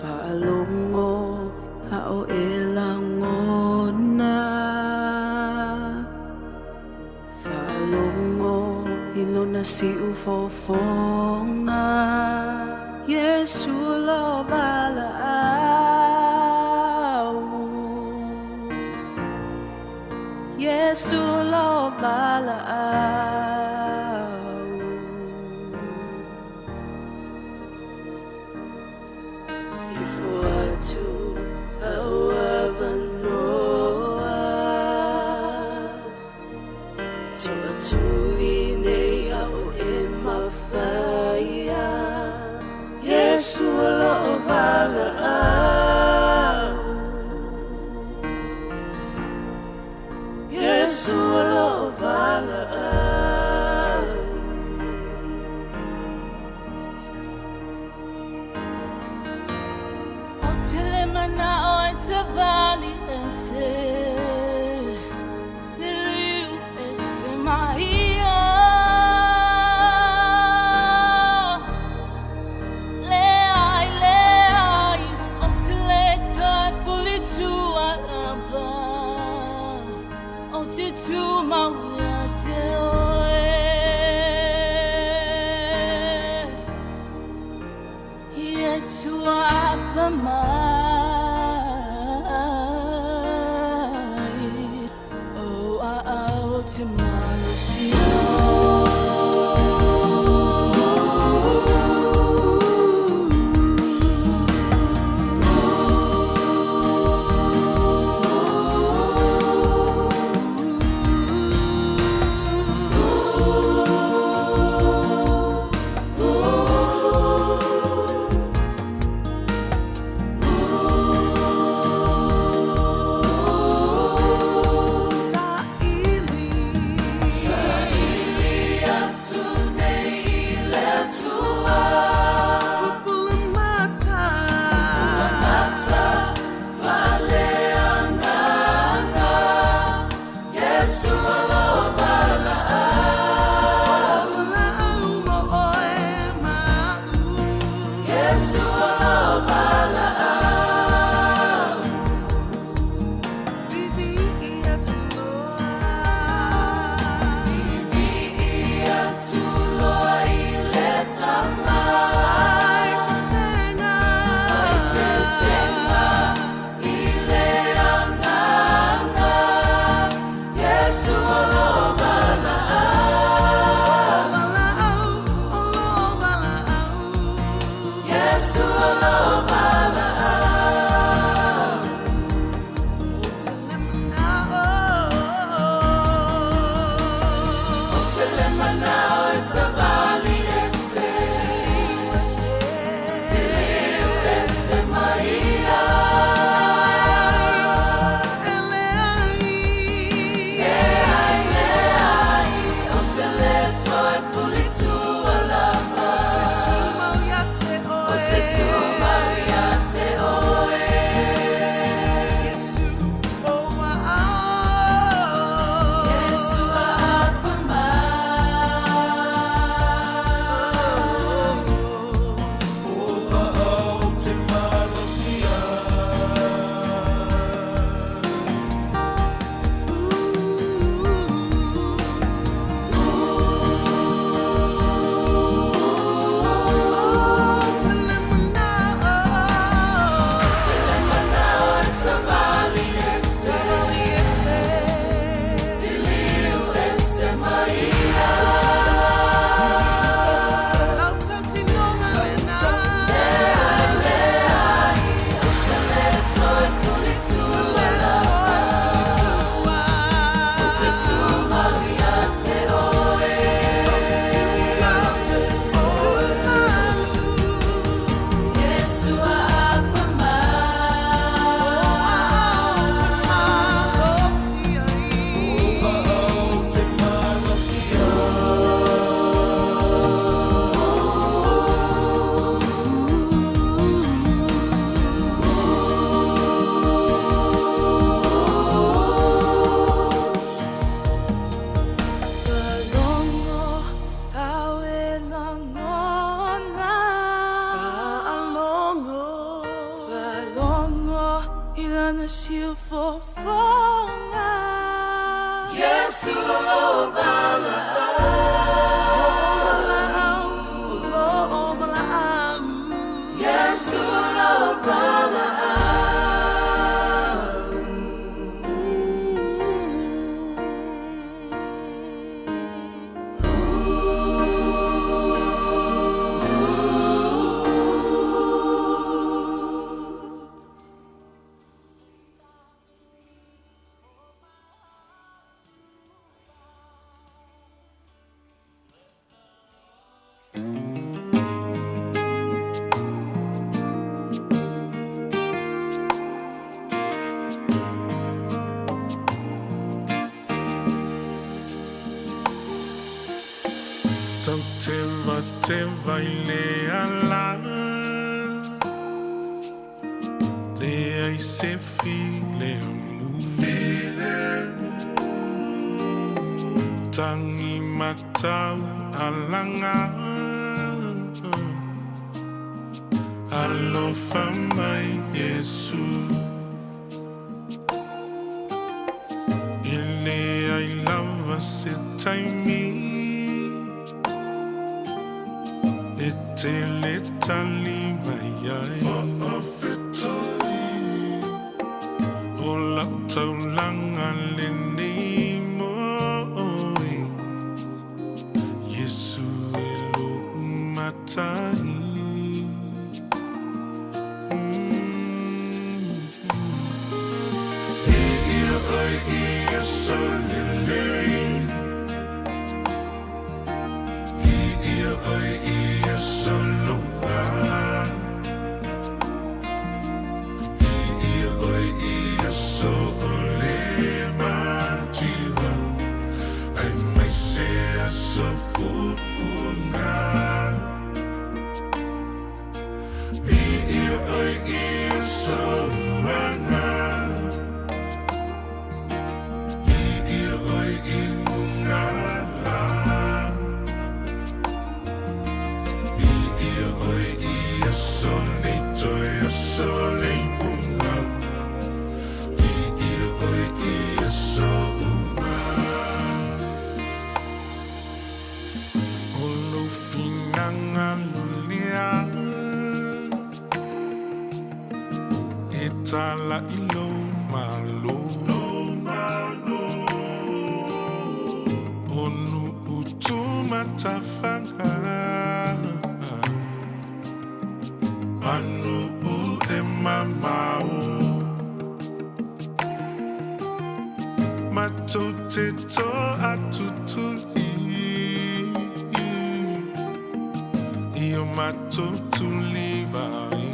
Fa'alongo hao elangona. Fa'alongo ilona si ufofonga. Yesu lo valaau. Yesu lo valaau. Ifuatu however noa. Toa tuline au emafaya. Yesu lo valaau. Yesu lo valaau. I'll tell him now it's a valley and say, you is my ear. Lay, until later I pull it to a lover. Until to my Yesu apa mai. Oh, tomorrow Yesu Teva ile ala le ai se file mu tangi matau alanga alofa mai Yesu ile ai lava se taimi Letali mayai Ola taulanga leni moi Yesu elo matai Ia ai ia solelei Ia ai ia soloa Ia ai ia solema jiva Ai mai se a sapupuna Ia ai ia soloana Ia ai imungala Solito e sole bunga Ia oi ia souma Olo finanga lulia Itala ilo malo Onu utuma tafanga Anu e mamau Matote to atutuli Io matotuli vai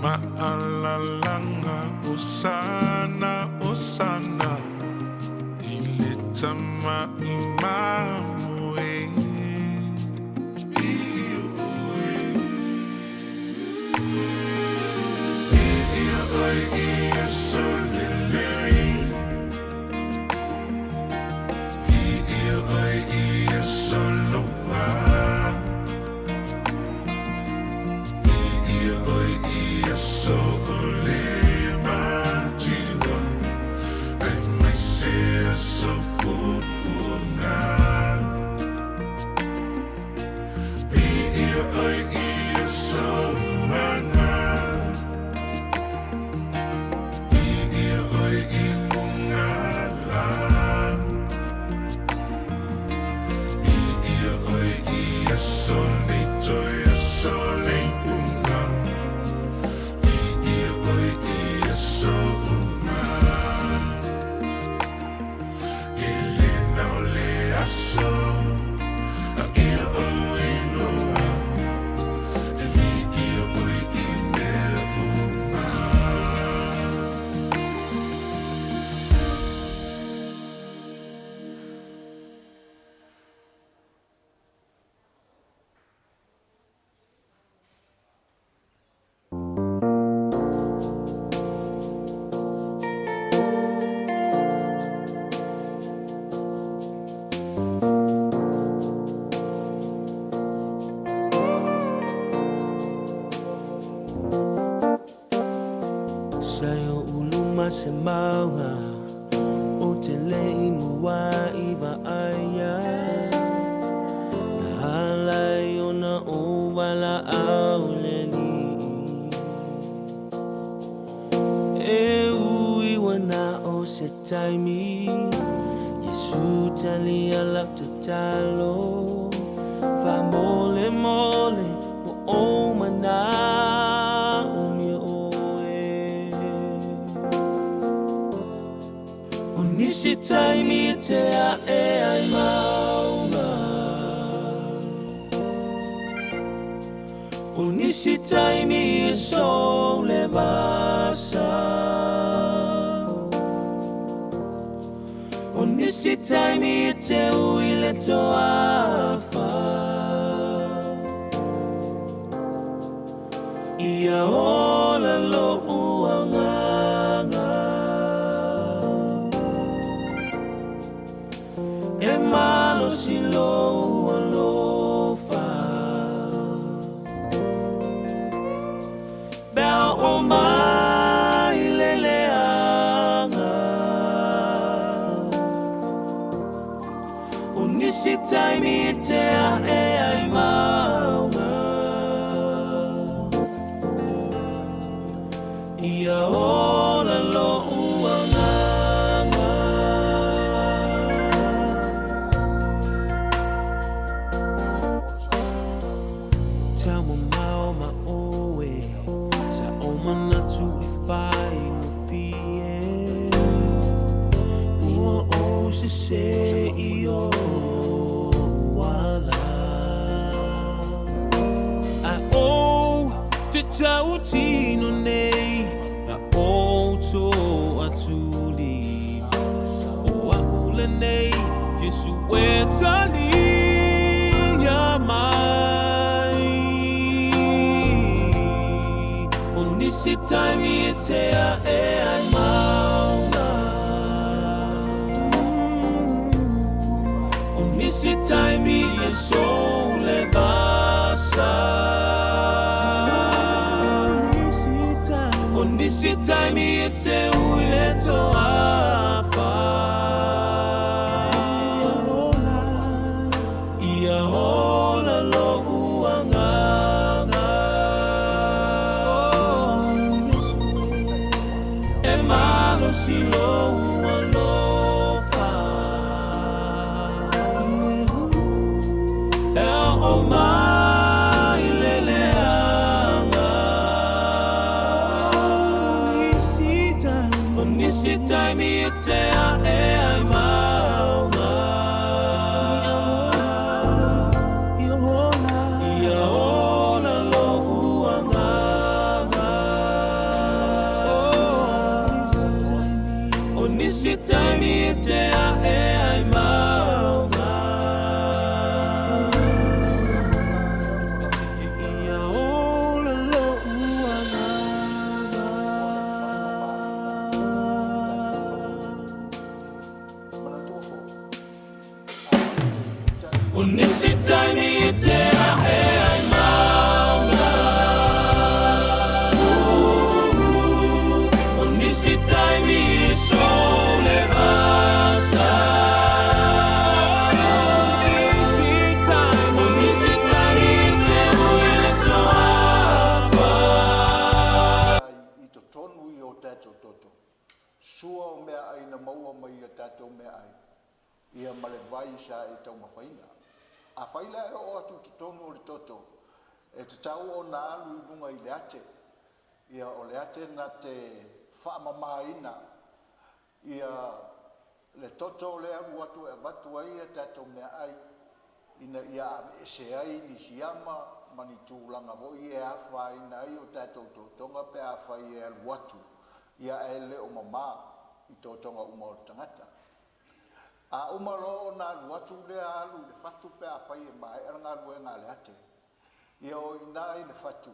Ma alalanga osana osana Ilitama imamu Ia solelei Ia ai ia soloa Ia ai ia solema jiva Ai mai se a sapupuna Ia ai ia soloana Solito e sole bunga Ia oi ia souma Ele não le aso Ia oi loa Ia oi ime uma va aya halai ona ovala auleli e ui wana o se taimi Yesu tali ala tutalo fa mole mole mo o mana umi oe Onisi taimi te a e ai maunga Onisi taimi e sole vasa Onisi taimi e te uile toafa Ia ola lo uanganga E malo si lo alofa Bea o mai leleanga Onisi taimi te a e ai maunga Ia ola lo uanganga Tama mau ma oe Sa o manatu e whai mo fie Ua o se se i o wala Ai o te tau tino nei Na o to atuli O a ule nei Yesu e tali ya mai Onisi taimi e te a e ai maunga Onisi taimi e sole vasa Onisi taimi e te uile toafa Ia ola lo uanganga E malo si lo ualofa E o mai leleanga Onisi taimi e te a e ai maunga Ia ola lo uanganga Onisi taimi e te a e ai maunga Ia ola lo uanganga Onisi taimi e te a e ai maunga Onisi taimi e sole vasa Onisi taimi e te uile toafa I to tonu I o tātou toto. Sua o mea ai na maua mai a tātou mea ai. Ia male vai sa e tau mawhaina. A whaila e o atu to tonu o le toto. E te tau o nā alu I lunga I le ate. Ia o le ate na te whaamamaina. Ia le toto o le alu atu e watu ai a tātou mea ai. Ina ia e se ai ni siama mani tūlanga ho I e awha ina ai o tātou tōtonga pe awha I e alu atu. Ia e le o mama I tōtonga uma o tangata. A umaro o nā alu atu le alu le whatu pe awha I e mai eranga alu e ngā le ate. Ia o ina I le whatu.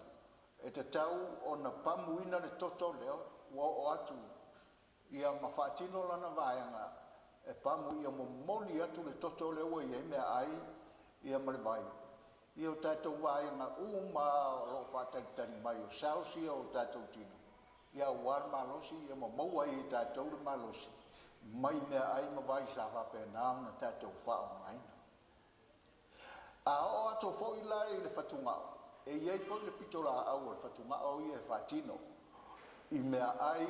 E te tau o na pamuina le toto leo wa o atu. Ia mawhatino lana vaianga e pamu ia mo moli atu le toto leo I e mea ai ia malevai. Ia o tātou vaianga uma lo whataritari mai o sausi o tātou tino. Ia o wan malosi ia mo maua I tātou le malosi. mai mea ai ma vai sa fa pe na na tatou fa o mai a o ato fo i lai le fatunga e iai fo le pitora au le fatunga o ia fatino i mea ai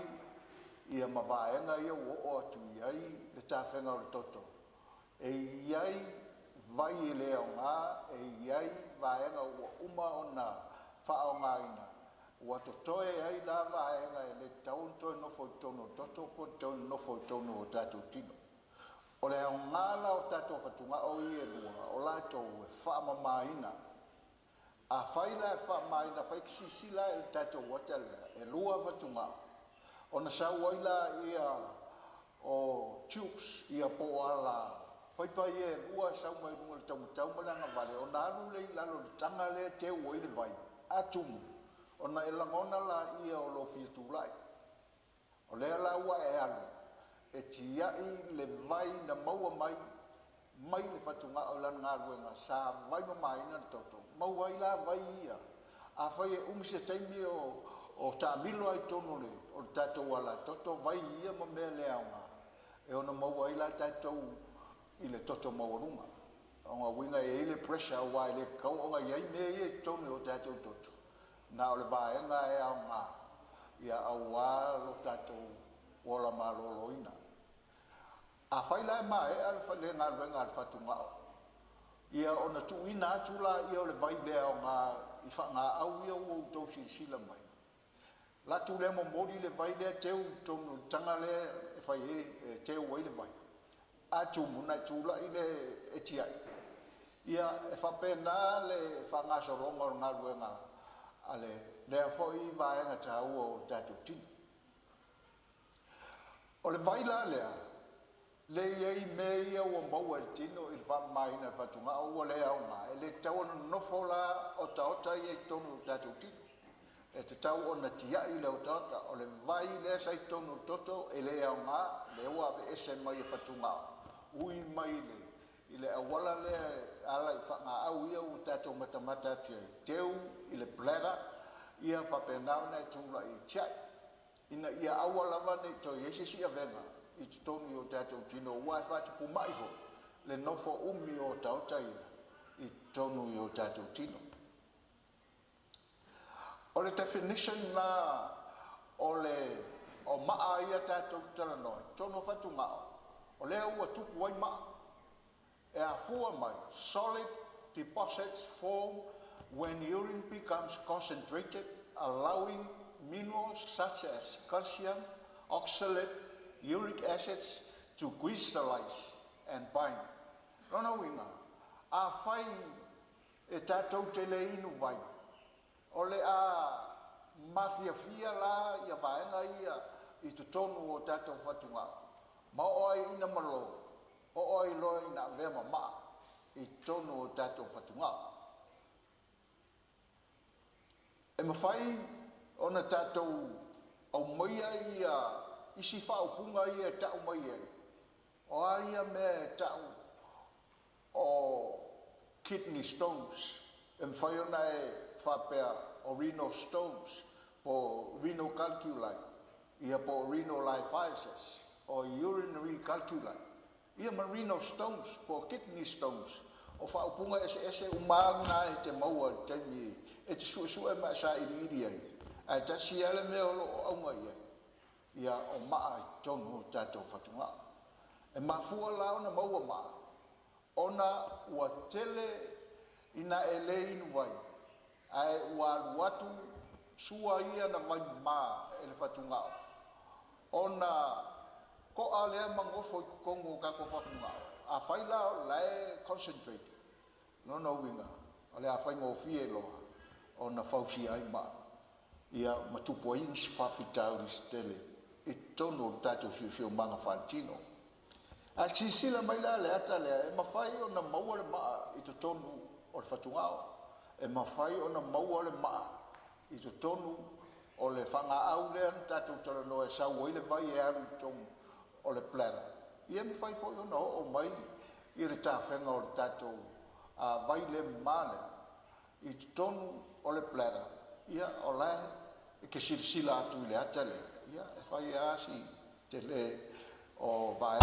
ia mavaenga ia o atu iai le tawhenga o le toto e iai vai e leo ngā e iai vaenga ua uma o na whao ngā ina ua totoe ai la vaenga e le tauntoe nofo i tono toto po taun nofo i tono o tatou tino o le au ngāla o tatou whatunga o i e lua o lātou e whaamamaina a whaila e whaamaina whaikisisila e tatou watalea e lua whatunga o na sauaila ia o tubes ia po ala pai e lua sau mai runga le tau malanga vale o na alu le lalo le tanga le te ua ile vai atumu o na elangona la ia o lo fiatulai o le ala ua e alu e tiai le vai na maua mai le fatunga o lan ngā ruenga sa vai mamaina le toto maua i la vai ia a whai e umse taimi o ta milo ai tono le o tatou ala toto vai ia ma mea le aunga e ona maua i la tatou i le toto maurunga o ngā winga e ile pressure wa i le kau o ngā iai mea i e tono o tatou toto na o le vaenga e aunga ia aua lo tatou wala maloloina a whaila e mai e alfa le ngā ruenga alfa tungao ia ona tuina atu la ia o le vai lea o ngā i wha ngā au ia ua utau sila mai la tu le mo mori le vai lea teu tonu tanga le e whai e teu wai le vai a tu muna tu la i le e tiai ia e whapena le wha ngā soronga o ngā ruenga ale lea fwoi vaenga tau o tatu tini o le vai la lea le iei mea ia ua maua e tino i wha maina e whatunga o ua lea o ngā e le tau ana nofo la o taota i e tonu tatu tino e te tau o na tia i le o taota o le vai lea sai tonu toto e lea o ngā le ua ave ese mai e whatunga ui mai le i le awala le ala i wha ngā au ia u tatu matamata tia teu i le bladder ia whapenau nei tūla i tiai ina ia awala vane to yesi si avenga i tonu o tatou tino wai whatupu mai ho le nofo umi o tauta i tonu o tatou tino. O le definition na o maa ia tatou taranoi, tono whatu maa, o lea ua tupu wai maa, e a fua mai, solid deposits form when urine becomes concentrated, allowing minerals such as calcium, oxalate, uric acids to crystallize and bind. Rona winga, a whai e tātou te le inu vai. O le a mafia la ia vaenga ia i tu tonu o tātou whatunga. Ma oai ina malo, o oai loa ina vema maa i tonu o tātou whatunga. E mawhai ona tātou au maia ia isi whaupunga ia e tau mai ai. O aia mea e tau o kidney stones. E mwhai ona e whapea o renal stones po renal calculi. Ia po renal lymphosis o urinary calculi. Ia ma renal stones po kidney stones. O whaupunga ese umanga e te maua te mi e te sua e maa sa iri ai. Ai tasi ele mea o aunga ia. Ia o maa i tonu tātou whatunga. E mafua lao na maua maa. Ona ua tele ina e le inu vai. Ai ua aluatu sua ia na vai maa e le whatunga. Ona ko a lea mangofo i kukongo kako whatunga. A whai lao lae concentrate. Nona winga. O le a whai ngofie loa. Ona whausi ai maa. Ia matupo insi whawhitauris tele. I tono tātou siu manga whantino. A sisila mai la le ata lea, e mawhai o na maua le maa i to tonu o le whatungao. E mawhai o na maua le maa i to tonu o le whanga au lea tātou tarano e sau i le vai e aru tonu o le plera. Ia mi whai fwoi o na o mai i re tāwhenga o le tātou vai le maa i to tonu o le plera. Ia o lai e ke sila atu i le ata lea. Ia e whai asi te le o vai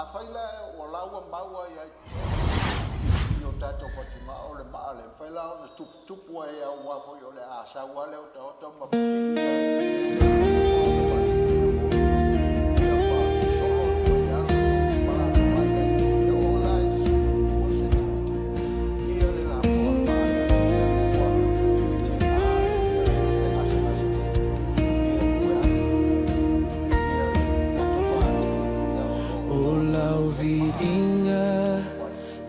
a faila o laua maua ia i o tato patima o le maa le faila o na tupu e au wafo i o le a saua leo ta o tau mapuki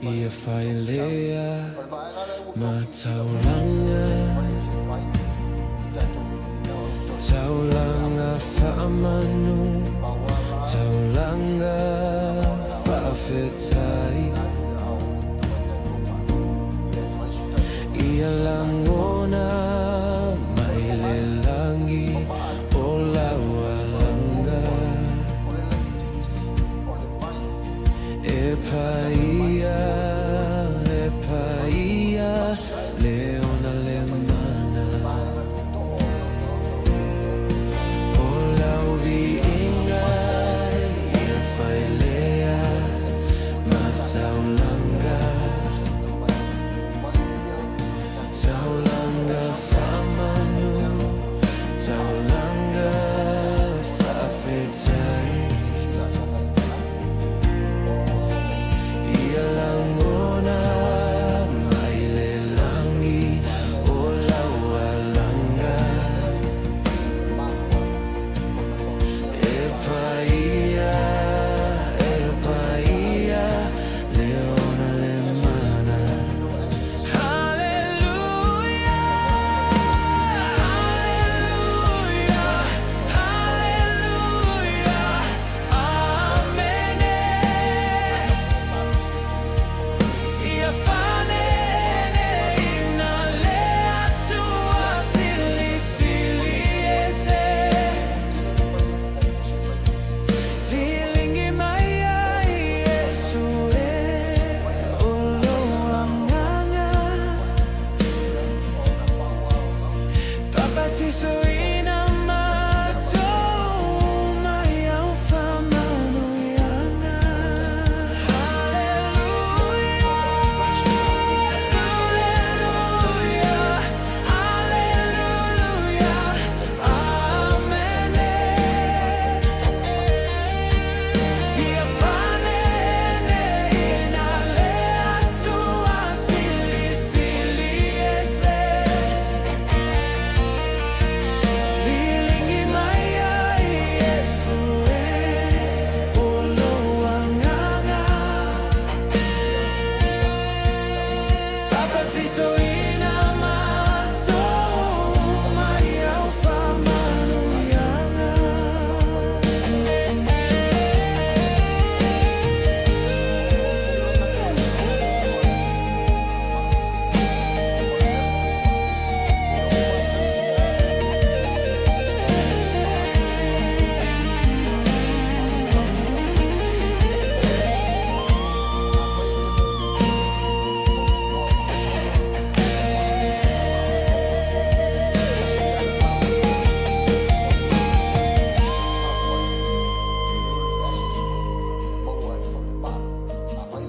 ia whaelea mataulanga taulanga whaamanu taulanga whaafetai ia langona maile langi o laualanga e paia leona le mana o lau vi inga ia whaelea mataulanga taulanga whamanu taulanga whawhetai ia langona leona le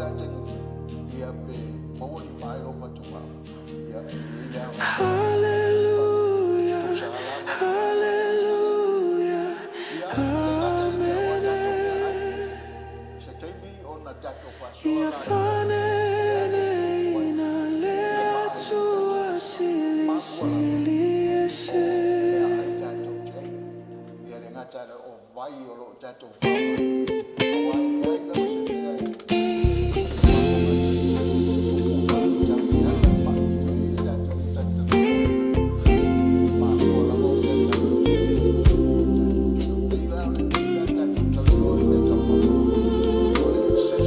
la tengu ia pe mawani mai lo patua ia ia Hallelujah, hallelujah, se taimi ona tato ia pasola fanene ina lea tua sili sili ese. ia le ngata o vai o lo tato vai ai la se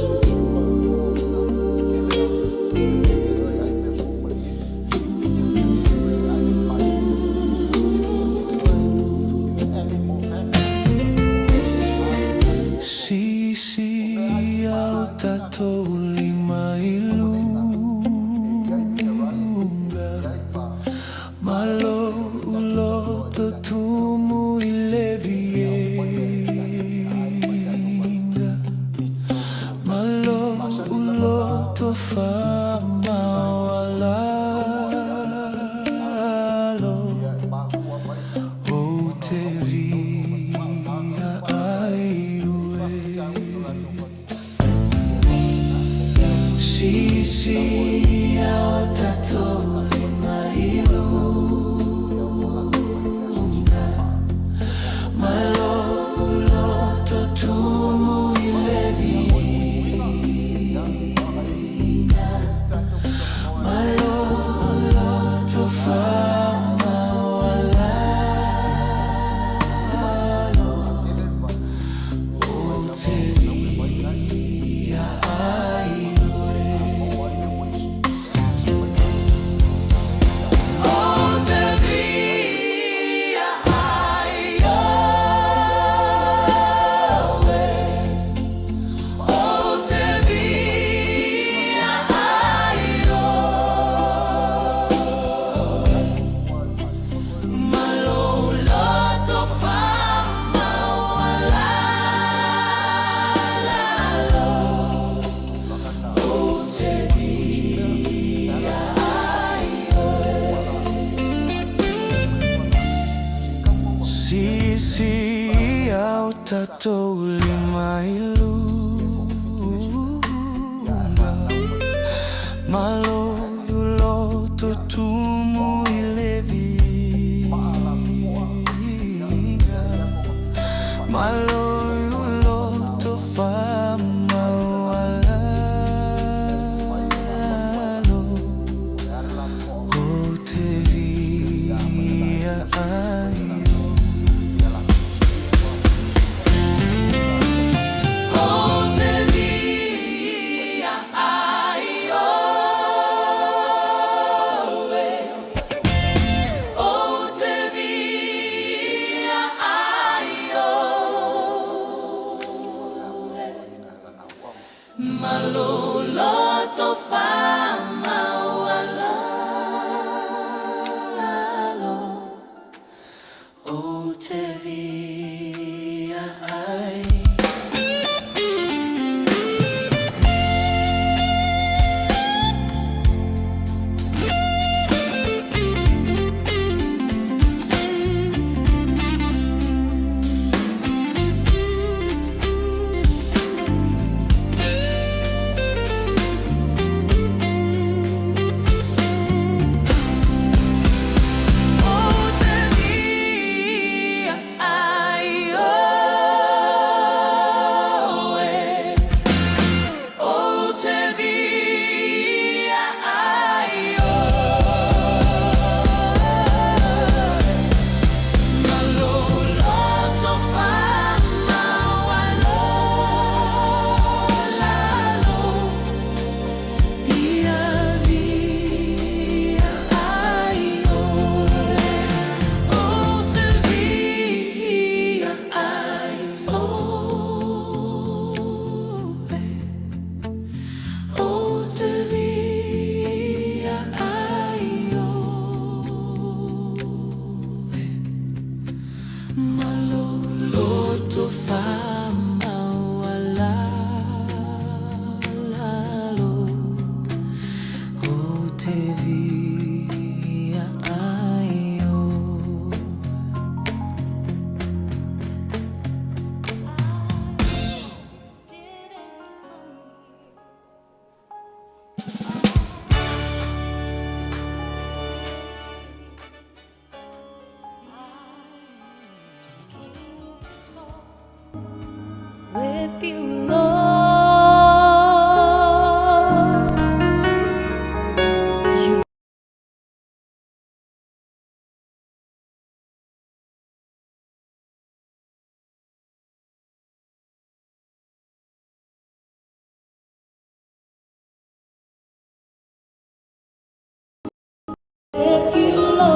Sisi au tatou lima ilunga malo uloto tumu ilevienga malo uloto fama walalo o te via aiue Sisi au tatou lima ilunga malo uloto tumu ilevienga malo uloto fama walalo o te via aiue Sisi au tatou lima ilunga malo uloto tumu ilevienga malo uloto fama walalo o te via ai Maloloto fama walalo o te via ai you, Lord. You thank you, Lord.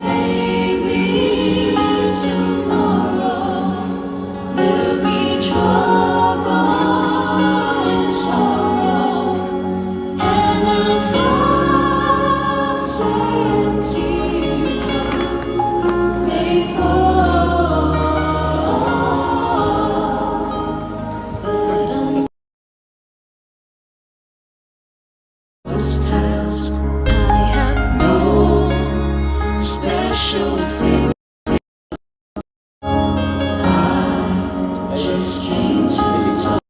Maybe tomorrow there'll be trouble and sorrow, and a thousand teardrops may fall, but those times I have no special favor. Just came to talk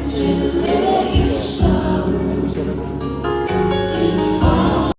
to let you stop and fall.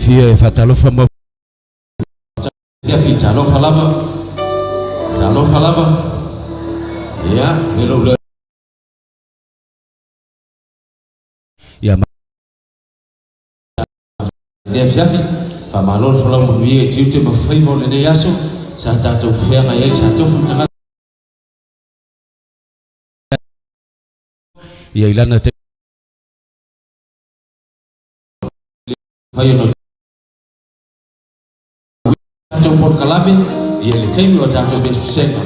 fia fatalofa mo ya fi talofa lava ya hello ya ne fiafi fa malol fola mo vie tiute mo faivo le ne yaso sa tato fenga ye sa tofu tanga ya ilana te fayo no por kalabe ya le taimi wa tato besema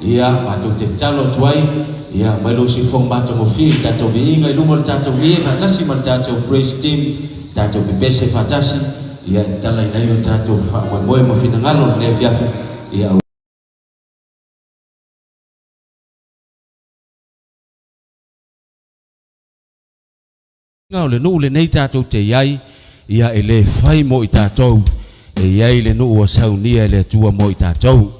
ya mato te talo tuai ya malo si fong mato mo fi tato vinga ilungo tato vie fatasi man tato praise team tato bibese fatasi ya tala inayo tato fa moyo mo finangalo ne fiafi ya ngao le nu le nei tato te yai ya ele fai mo i tato e yai le nu o saunia le tua mo i tato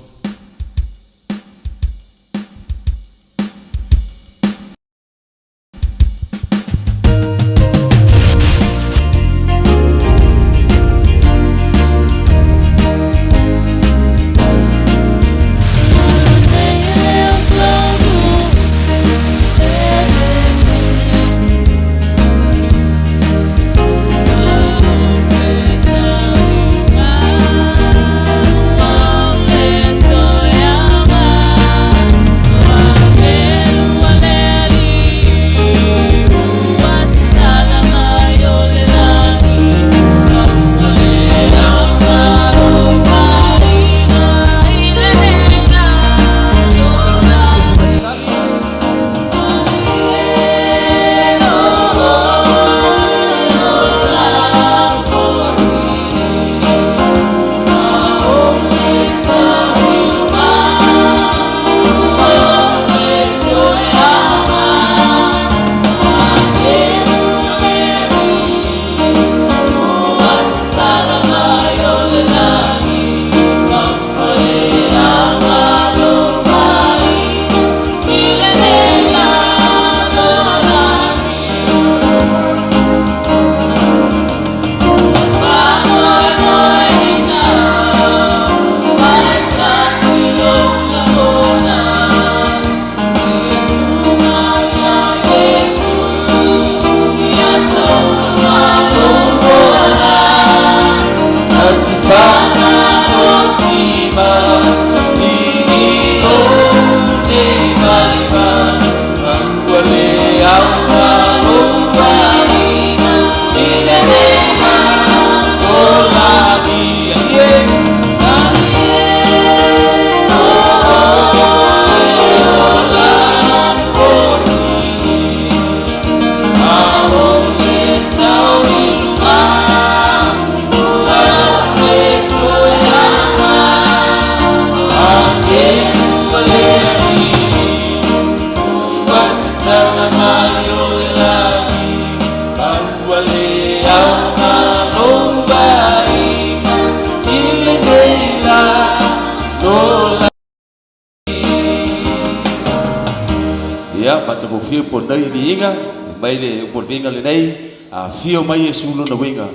ya baca fio po nei vinga mai le po vinga le nei a fio mai Yesu lo na winga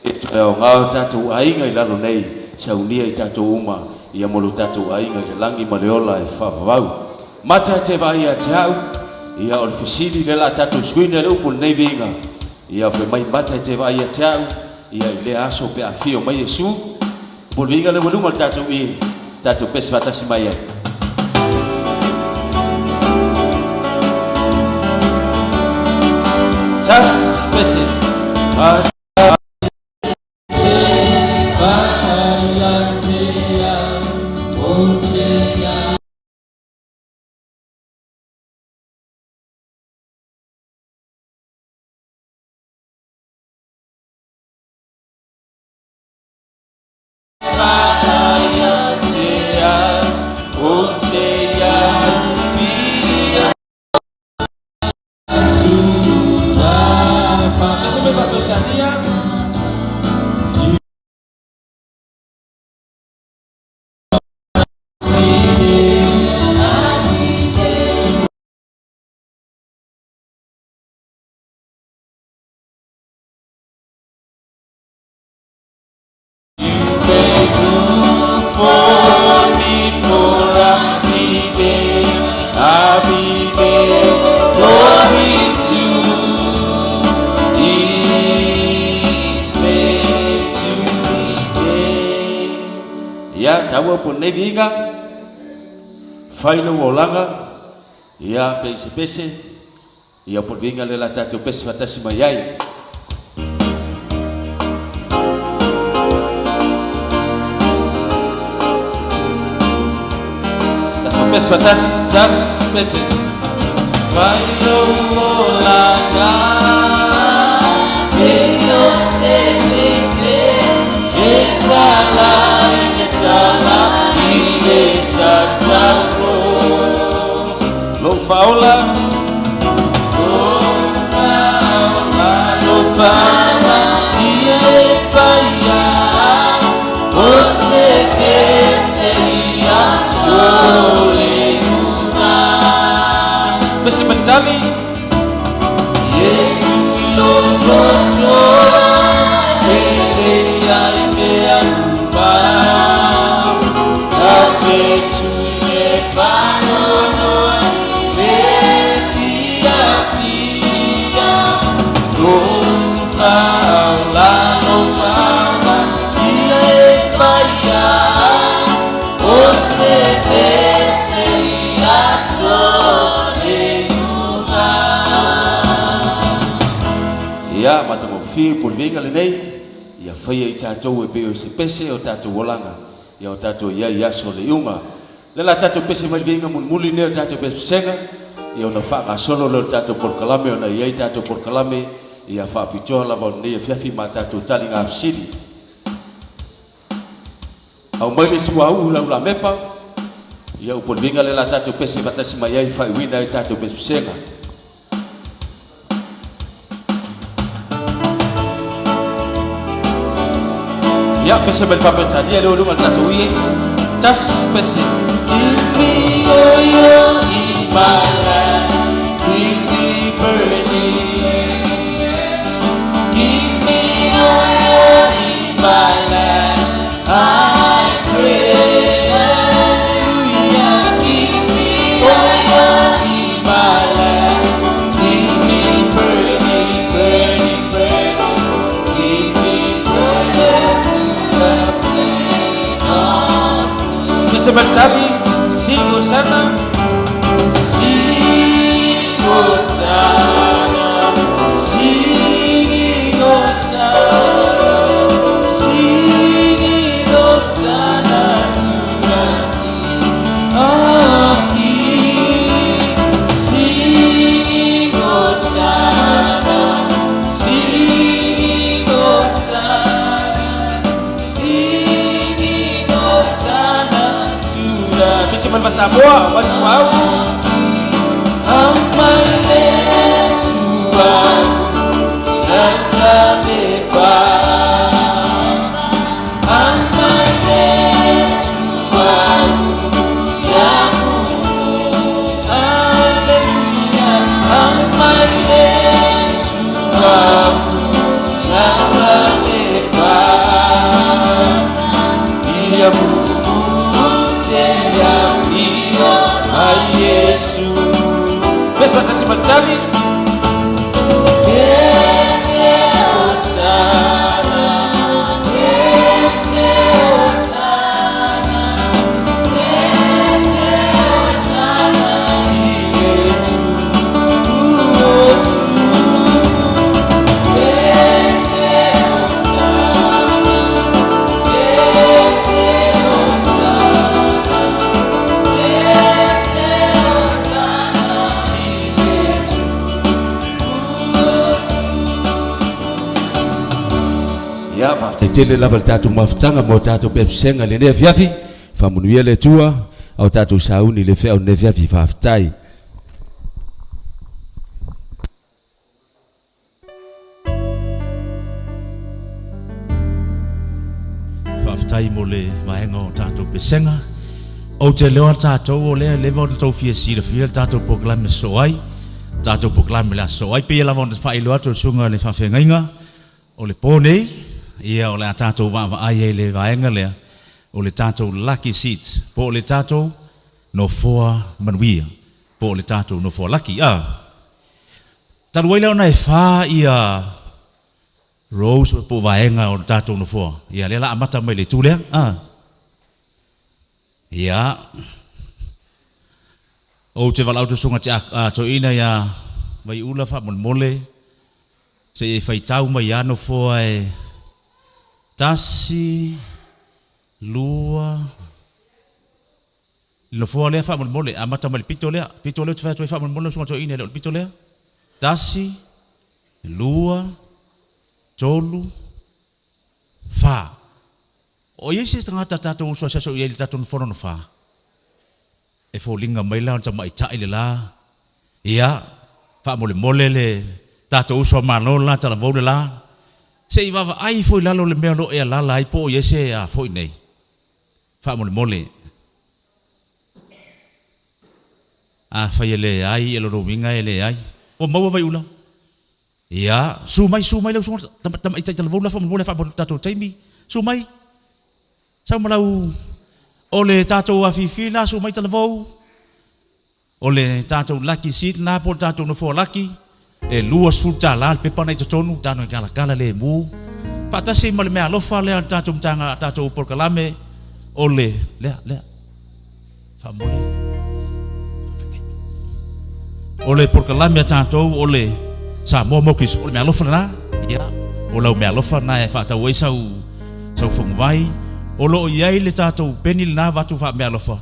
e nga tatu ainga ila lo nei saunia i tatu uma ia mo lo tatu ainga le langi maleola e fa vau mata te vai a tau ia o fisili le la tatu swina le po nei vinga ia fe mai mata te vai a tau ia le aso pe a fio mai Yesu po vinga le voluma tatu i tatu pesvata si mai just listen. Tanzania ia taua po nei vinga failo olanga ia pese pese ia po vinga le la tatu pese fatasi mai ai tatu pese fatasi jas pese failo olanga Io sempre etala ile satalo lo faula ia faia você que seria solena mesti mencari Yesu logoto ele ai mea ba Yesu le fano no le pia pia no fa la no fa ia faia você seria solena ia matamo fi por vinga le nei ia faia i tatou e peo se pese o tatou olanga ia o tatou ia so le iunga le la tatou pese mai vinga mun muli ne o tatou pese senga ia ona fa solo le tatou por kalame ona ia i tatou por kalame ia fa pitoa la von ne fiafi ma tatou tali nga siri au mai le suau la mepa ia o por vinga le la tatou pese batasi mai ai fa wina i tatou pese senga ya pese bel papel tadi ada ulung al tatuie tas pese Give me oil in my life, give me burning. Give me oil in my life, I pray. Hallelujah. Give me oil in my life, give me burning, burning, burning. Give me burning to the flame of pese bel tadi singo sana Sing Hosanna, sing Hosanna, sing Hosanna to the King of Kings. Sing Hosanna, sing Hosanna, sing Hosanna to the pese bel Samoa Mo Keriso Amai Yeshua, Nakameba. Amai Yeshua, Yamu. Hallelujah. Amai Yeshua, Nakameba. Yamu, Seya, Ai Yesu. pese batasi mencari Ese Hosanna, ese Hosanna, ese Hosanna, Yesu, ese Hosanna, ese Hosanna, ese Hosanna, Yesu. ia fa tetele lava le tatou mafutanga mo tatou pepesenga le ne fiafi fa munuia le tua au tatou sauni le fea o ne fiafi fa aftai Whaftai mo le vaenga o tātou pesenga. O te leo tātou o lea lewa o tātou fia sira fia, tātou poklame soai, tātou poklame la soai, pia lava o te whaelo atu sunga le whawhengainga, o le pōnei, ia o le tātou wāwa ai le vaenga lea, o le tātou lucky seats, po le tātou no foa manuia, po le tātou no foa lucky, Taru waila ona e whā ia Rose po vaenga o le tātou no foa, ia lela amata mai le tūlea, Ia. O te walau tu sunga te a to ina ia mai ula fa mole. Se e fai tau mai ano fo e tasi lua lo fo le fa mole a mata mal pito le te fa mole sunga to ina le pito le tasi lua tolu fa o yesi tanga tata to so so ye tata no fono fa e fo linga mai la ta mai ta ile la ia fa mole le tata uso mano la ta la vo la se i va ai foi la lo le me lo e la la i po yesi a foi nei fa mole a fa ele ai ele ro winga ele ai o mau vai ula ia su mai lo su tam ita tala vola fa tato taimi su mai sa malau ole tato afifina su mai tala vo ole tato lucky seat na po tato no fo lucky e lua sulta la pe pana ito tonu tano kala le mu fa ta se mal me alo fa le tato mtanga tato por kalame ole le fa mole ole por kalame tato ole Samoa Mo Keriso o me alofa na ia o lau me alofa na e fa ta wei sau fong vai o lo ia ile tatou penil na watu fa me alofa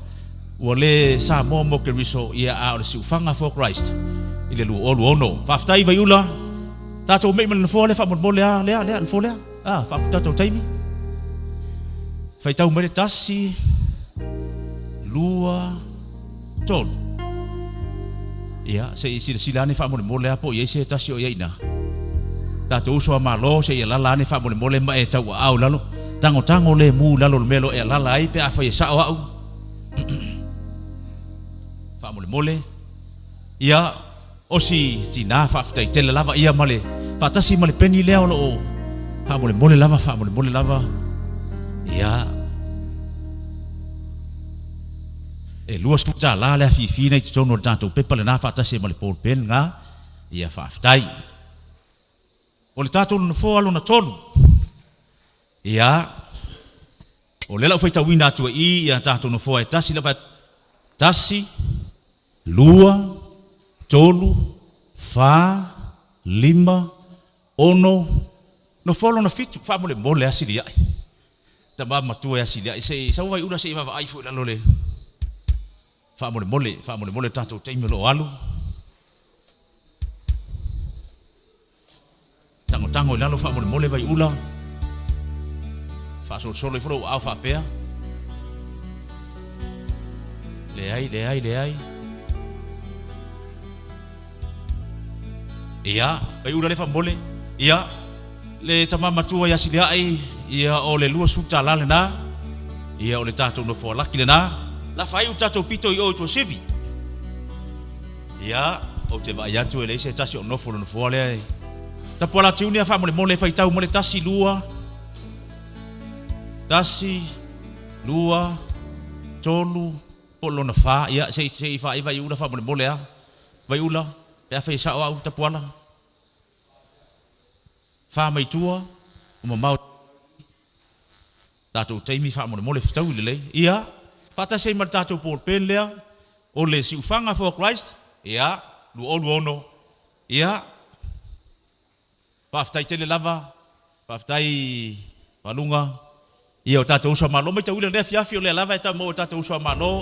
o le Samoa Mo Keriso ia a o siu fanga for Christ ile lu olu ono fa ftai vai ula tatou me men fo le fa mo le le fo le fa tatou taimi fa tau me tasi lua tol ia se sila ni fa mole apo ye se tasio ye ina tatou so malo se ye lala ni fa mole ma e tau au lalo tango le mu lalo melo e lala ai pe afa ye sa au fa mole ia o si tina fa ftai tele lava ia male fa tasi male peni le o fa mole lava ia e lua skuta la le fi nei tono tanto pepa le na fa ta se male pol pen nga ia fa ftai o le tato no fo alo na tonu ia o le la foi ta wina tu ia tato no fo e tasi la tasi lua tolu fa lima ono no fo na fitu fa mole asili ai ta ba matu asili ai se sa vai una se va ai fo la lole fa mole tato taimi lo alu tango lalo fa mole vai ula fa solo fro au fa pea le ai ia vai ula le fa mole ia le tamama tua ya silia ai ia o le lua suta la le na ia o le tato no fo laki le na la fai u tato pito i o to sivi ia o te vai atu ele se tasi o nofo no fole ta pola tiuni fa mole fai tau mole tasi lua tolu polo na fa ia se fa vai ula fa mole a vai ula pe fa sa o ta pola fa mai tua o mau tato taimi fa mole tau le ia pata sei martato por pelea o le si ufanga for Christ ia lu ono ia paftai tele lava paftai palunga ia o tato usa malo mai tawile le fiafi o le lava eta mo tato usa malo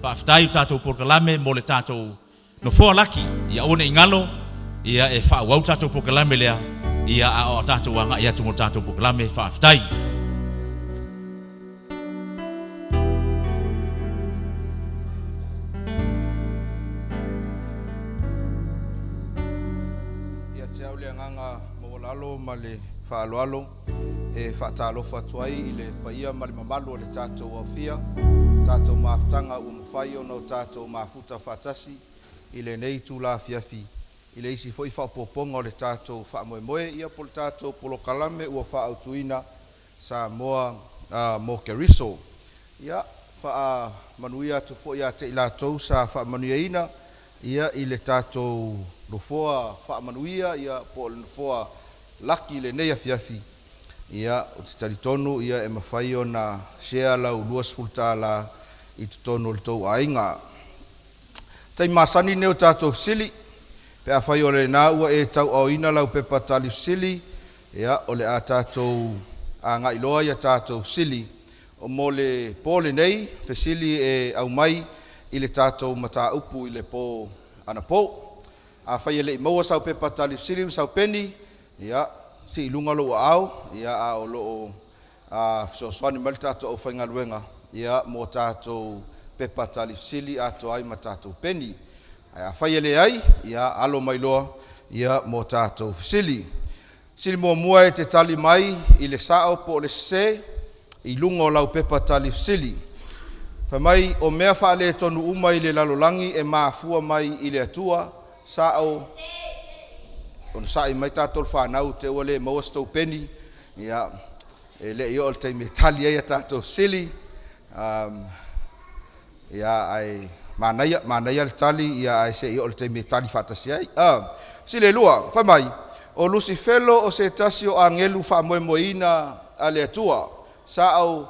paftai tato por kalame mo le tato no fo laki ia one ingalo ia e fa wa tato por kalame lea ia a o tato wanga ia tumo tato por kalame paftai male faaloalo e faatalofa atu ai i le paia ma le mamalu o le tatou aufia tatou mafutaga ua mafai ona o tatou mafuta faatasi i lenei tulafiafi i le isi foʻi faapoopoga o le tatou faamoemoe ia po le tatou polokalame ua faautuina Samoa Mo Keriso ia faamanuia atu foʻi iā te i latou sa faamanuiaina ia i le tatou nofoa faamanuia ia po le nofoa laki le nei afiafi ia o te talitonu ia e mawhai o na shea lau lua spulta la i tonu le tau ainga. Tai masani neo tātou fisili, pe a whai o le nā ua e tau au ina lau pepa tali fisili, ia o le a tātou a ngā iloa ia tātou fisili, o mo le pōle nei, fisili e au mai, i le tātou mata upu i le pō ana pō. A whai le i maua sau pepa tali fisili, sau peni, ia si ilunga lo au, ia a o lo a fisoswani mali tātou au whainga luenga, ia mo tātou pepa tali fisili ato ai ma tātou peni. A whai le ai, ia alo mai loa, ia mo tātou fisili. Sili mua e te tali mai i le sao po le se, i lungo lau pepa tali fisili. Whamai o mea whaale tonu uma i le lalolangi e maafua mai i le atua, sao, o le sai mai tātou whanau te ua le maua stou peni, ia e le i o le teime tali ai a tātou fisili, ia ai manaia le tali, ia ai se i o le teime tali whatasi ai. Sile lua, whamai, o Lucifelo o se tasi o angelu whamoemoina a le atua, sao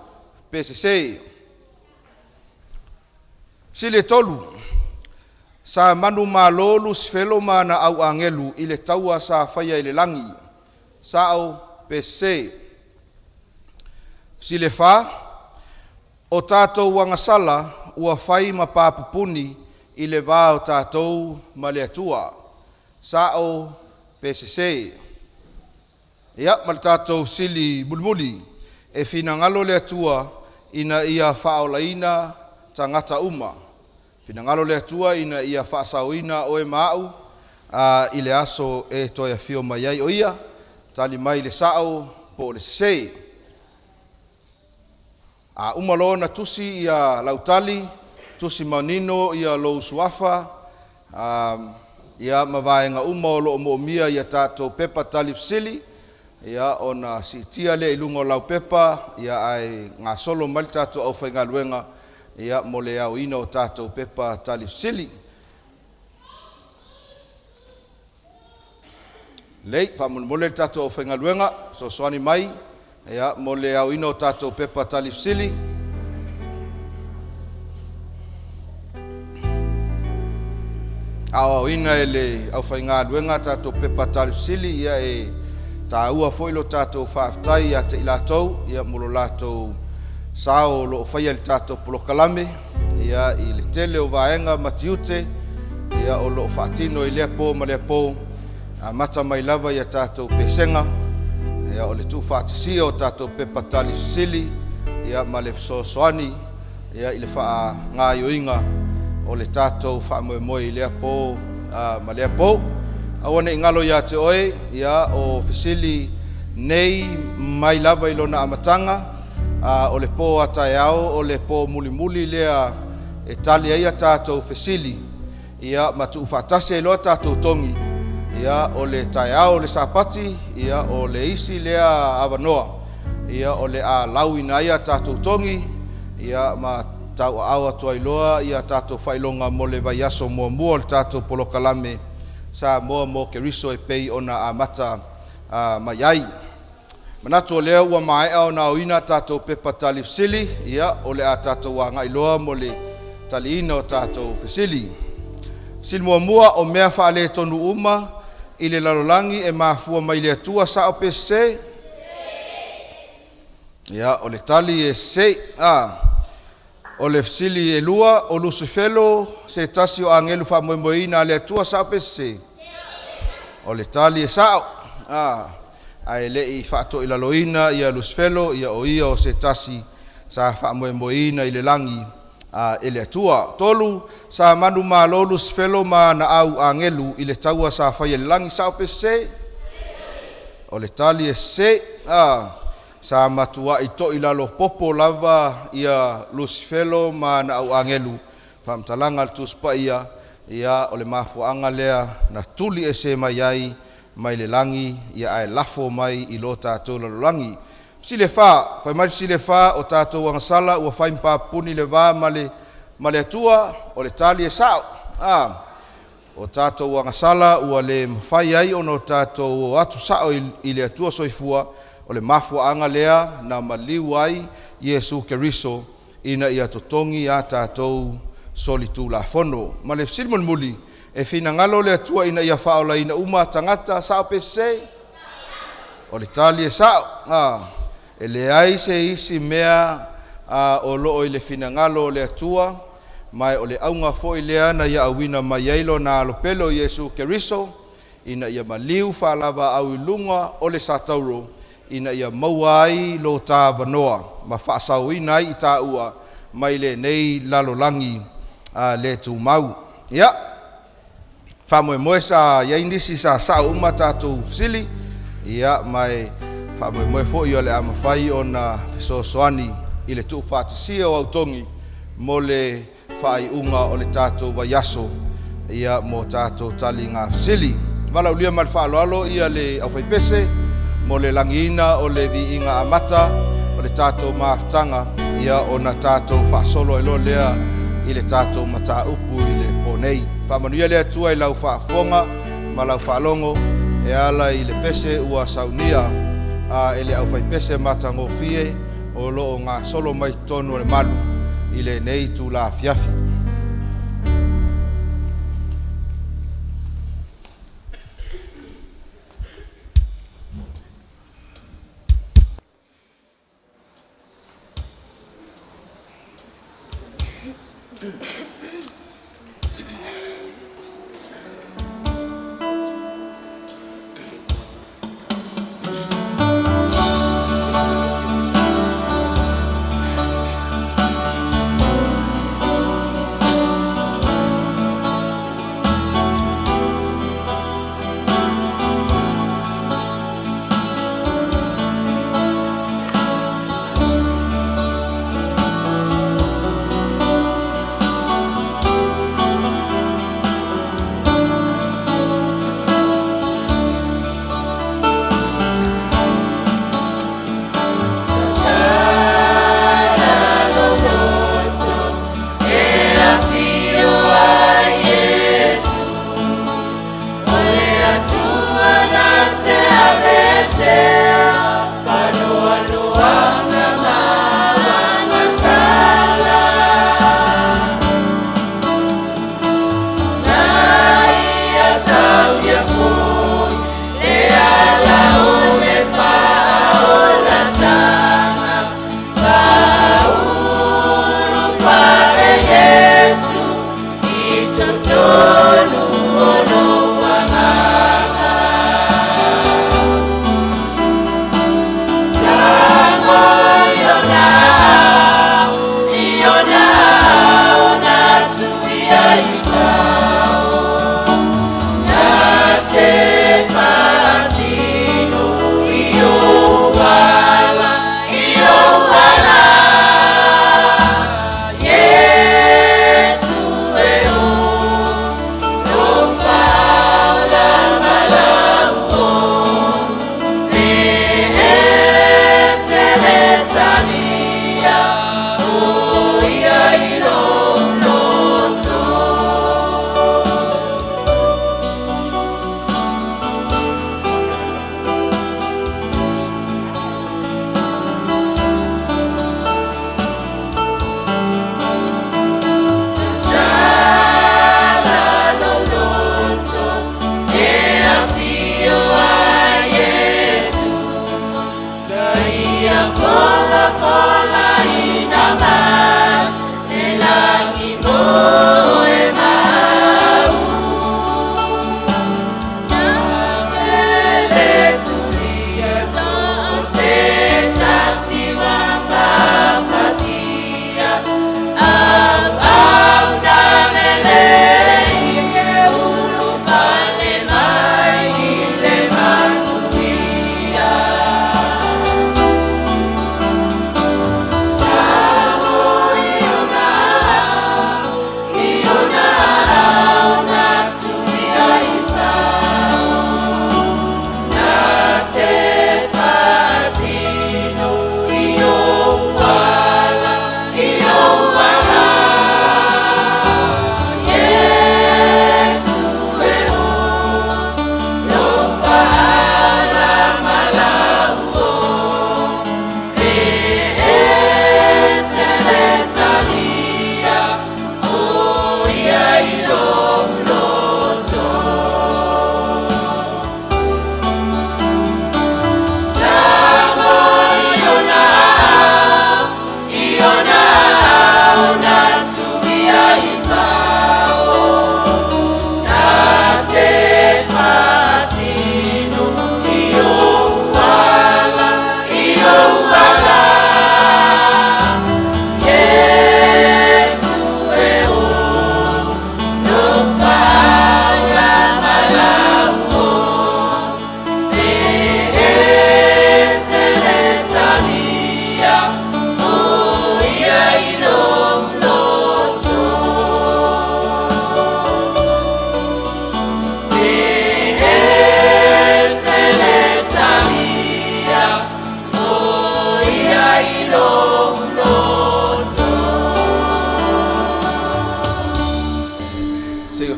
PCC. Sile tolu, sa manu malo Lucifelo mana au angelu i le taua sa whaia i le langi, sao PCC. Sile wha, o tātou wangasala ua whai ma pāpupuni i le wā o tātou ma le atua, sao PCC. Ia, ma le tātou sili mulimuli, e whina ngalo le atua ina ia whaolaina tangata uma. Whina ngalo le atua ina ia whaasauina o e maau, i le aso e toia whio mai ai o ia, tali mai le sao po le sesei. Umalo na tusi ia lautali, tusi manino ia lou suafa, ia mawaenga uma o loo moomia ia tātou pepa tali fisili, ia ona si tia le ilungo lau pepa, ia ai ngā solo mali tātou au whainga luenga, ia mo le au ina o tātou pepa tali fisili. Lei, whamole tātou au whainga luenga, so soani mai, ia mo le au ina o tātou pepa tali fisili. Au ina e le au whainga luenga tātou pepa tali fisili, ia e tā ua foilo tātou whaaftai ia te ilatou, ia molo lātou sao lo whaia le tātou polokalame, ia i le tele o vaenga matiute, ia o lo whaatino i leapo ma leapo, mata mai lava ia tātou pesenga, ia o le tu whaatisia o tātou pepa tali fisili, ia ma le fisosoani, ia i le wha ngā yoinga o le tātou wha moe i leapo ma leapo. Awane ingalo ia te oe, ia o fisili nei mai lava ilona amatanga, o le po atai au, o le po muli lea e tali aia tātou fisili, ia matu whatasi e loa tātou tongi, ia o le tai au le sapati, ia o le isi lea avanoa, ia o le a lau ina ia tātou tongi, ia ma tau awa tua iloa, ia tātou whailonga mo le vaiaso mua le tātou polokalame, Samoa Mo Keriso e pei ona a mata mai ai. Manatu o lea ua mai au na oina tātou pepa tali fisili, ia o le a tātou a ngailoa mo le tali ina o tātou fisili. Sili mua o mea whaale tonu uma, i le lalolangi e mafua mai le atua sa o PCC. Ia o le tali e se, o le fisili e lua, o Lucifelo se tasi o angelu whamoemoina le atua sa o PCC. O le tali e sao, ai le i whaato i laloina, ia Lucifelo, ia o se tasi sa whamoemoina i le langi e le atua. Tolu, sa manu malo Lucifelo ma na au angelu i le taua sa whaia le langi sa o PCC. O le tali e se, sa matua i to i lalo popo lava ia Lucifelo ma na au angelu. Whamtalanga al tuspa ia o le mafuanga lea na tuli e se mai ai mai le langi ia ai lafo mai i lo tātou lalolangi. Sile wha, whai mai sile wha o tātou wangasala ua whai mpapuni le wā ma le atua o le tali e sao. O tātou wangasala ua le mwhai ai ono tātou o atu sao i le atua soifua o le mafuanga lea na maliu ai Yesu Keriso ina ia totongi a tātou soli tū la fono. Ma le silmon muli e fina ngalo le atua ina ia whaola ina uma tangata sao pese. O le tali e sao. E le ai se isi mea o loo i le fina ngalo le atua. Mai o le aunga fo i lea na ia awina mai eilo na alopelo Yesu Keriso. Ina ia maliu whalava au ilunga o le satauro. Ina ia mauai lo tā vanoa. Ma whaasau ina i tā ua. Mai le nei lalolangi le tu mau. Ia. Whamoe moe sa iainisi sa sao uma tātou sili. Ia mai whamoe moe fo i o le amawhai o na whesosoani i le tu whātisia o autongi mo le whai unga o le tātou vaiaso ia mo tātou tali ngā sili. Wala ulia mal whaaloalo ia le au whaipese mo le langiina o le vi inga amata o le tātou maaftanga ia o na tātou whaasolo e lo lea i le tātou mata upu i le ponei. Whamanuia lea tua i lau whaafonga ma lau whaalongo e ala i le pese ua saunia e le au whaipese mata ngofie o loo ngā solo mai tonu le malu i le nei tu la fiafi.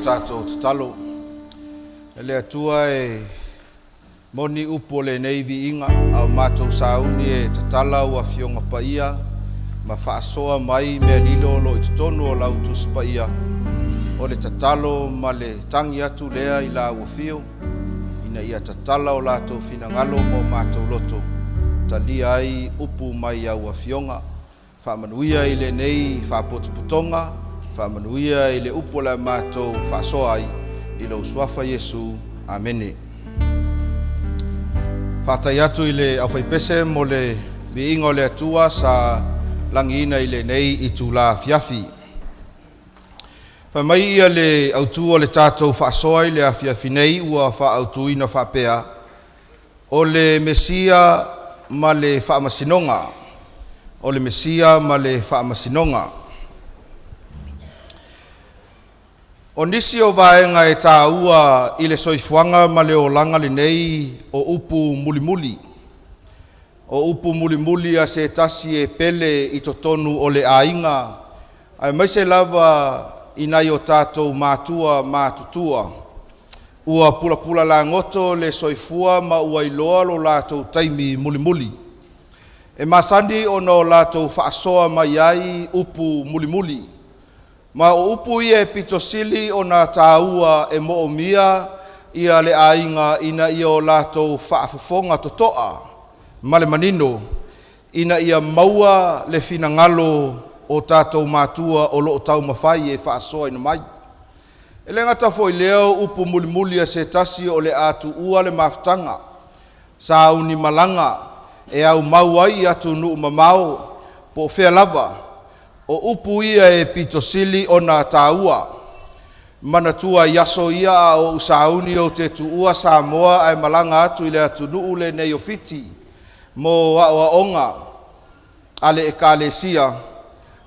tātou te talo. E lea tua e moni upo le nei vi inga au mātou sauni e te tala ua fionga paia ma whaasoa mai mea lilo lo i tutonu o lau tusi paia o le tatalo ma le tangi atu lea i la ua fio ina ia tatala o lātou finangalo mo mātou loto talia ai upu mai au a fionga whaamanuia i le nei whaapotuputonga whaamanuia i le upo la mātou whaasoa ai i lo suafa Yesu. Amene. Whātai atu i le au whaipese mo le viingo le atua sa langiina i le nei i tū la fiafi. Whamai ia le autua le tātou whaasoa i le afiafi nei ua whaautuina whapea o le Mesia ma le whaamasinonga. O le Mesia ma le whaamasinonga. O nisi o vaenga e tā ua i le soifuanga ma le o langa le nei o upu mulimuli. O upu mulimuli a se tasi e pele i totonu o le ainga. Ai mai se lava inai o tātou mātua mātutua. Ua pula pula la ngoto le soifua ma ua iloa lo lātou taimi mulimuli. E masandi o no lātou whaasoa mai ai upu mulimuli. Ma o upu ia e pitosili o nā tāua e mo o mia ia le ainga ina ia o lātou whaafofonga totoa. Male manino ina ia maua le finangalo o tātou mātua o loo tau mawhai e whaasoa ina mai. E le ngata fo i leo upu mulimuli a se tasi o le atu ua le maftanga. Sa uni malanga e au mauai atu nuu mamao po whea lava. O upu ia e pitosili o nā tāua. Manatua yaso ia o usauni o te tuua Samoa ai malanga atu i le atu nuu le neofiti. Mo awa onga ale e kālesia.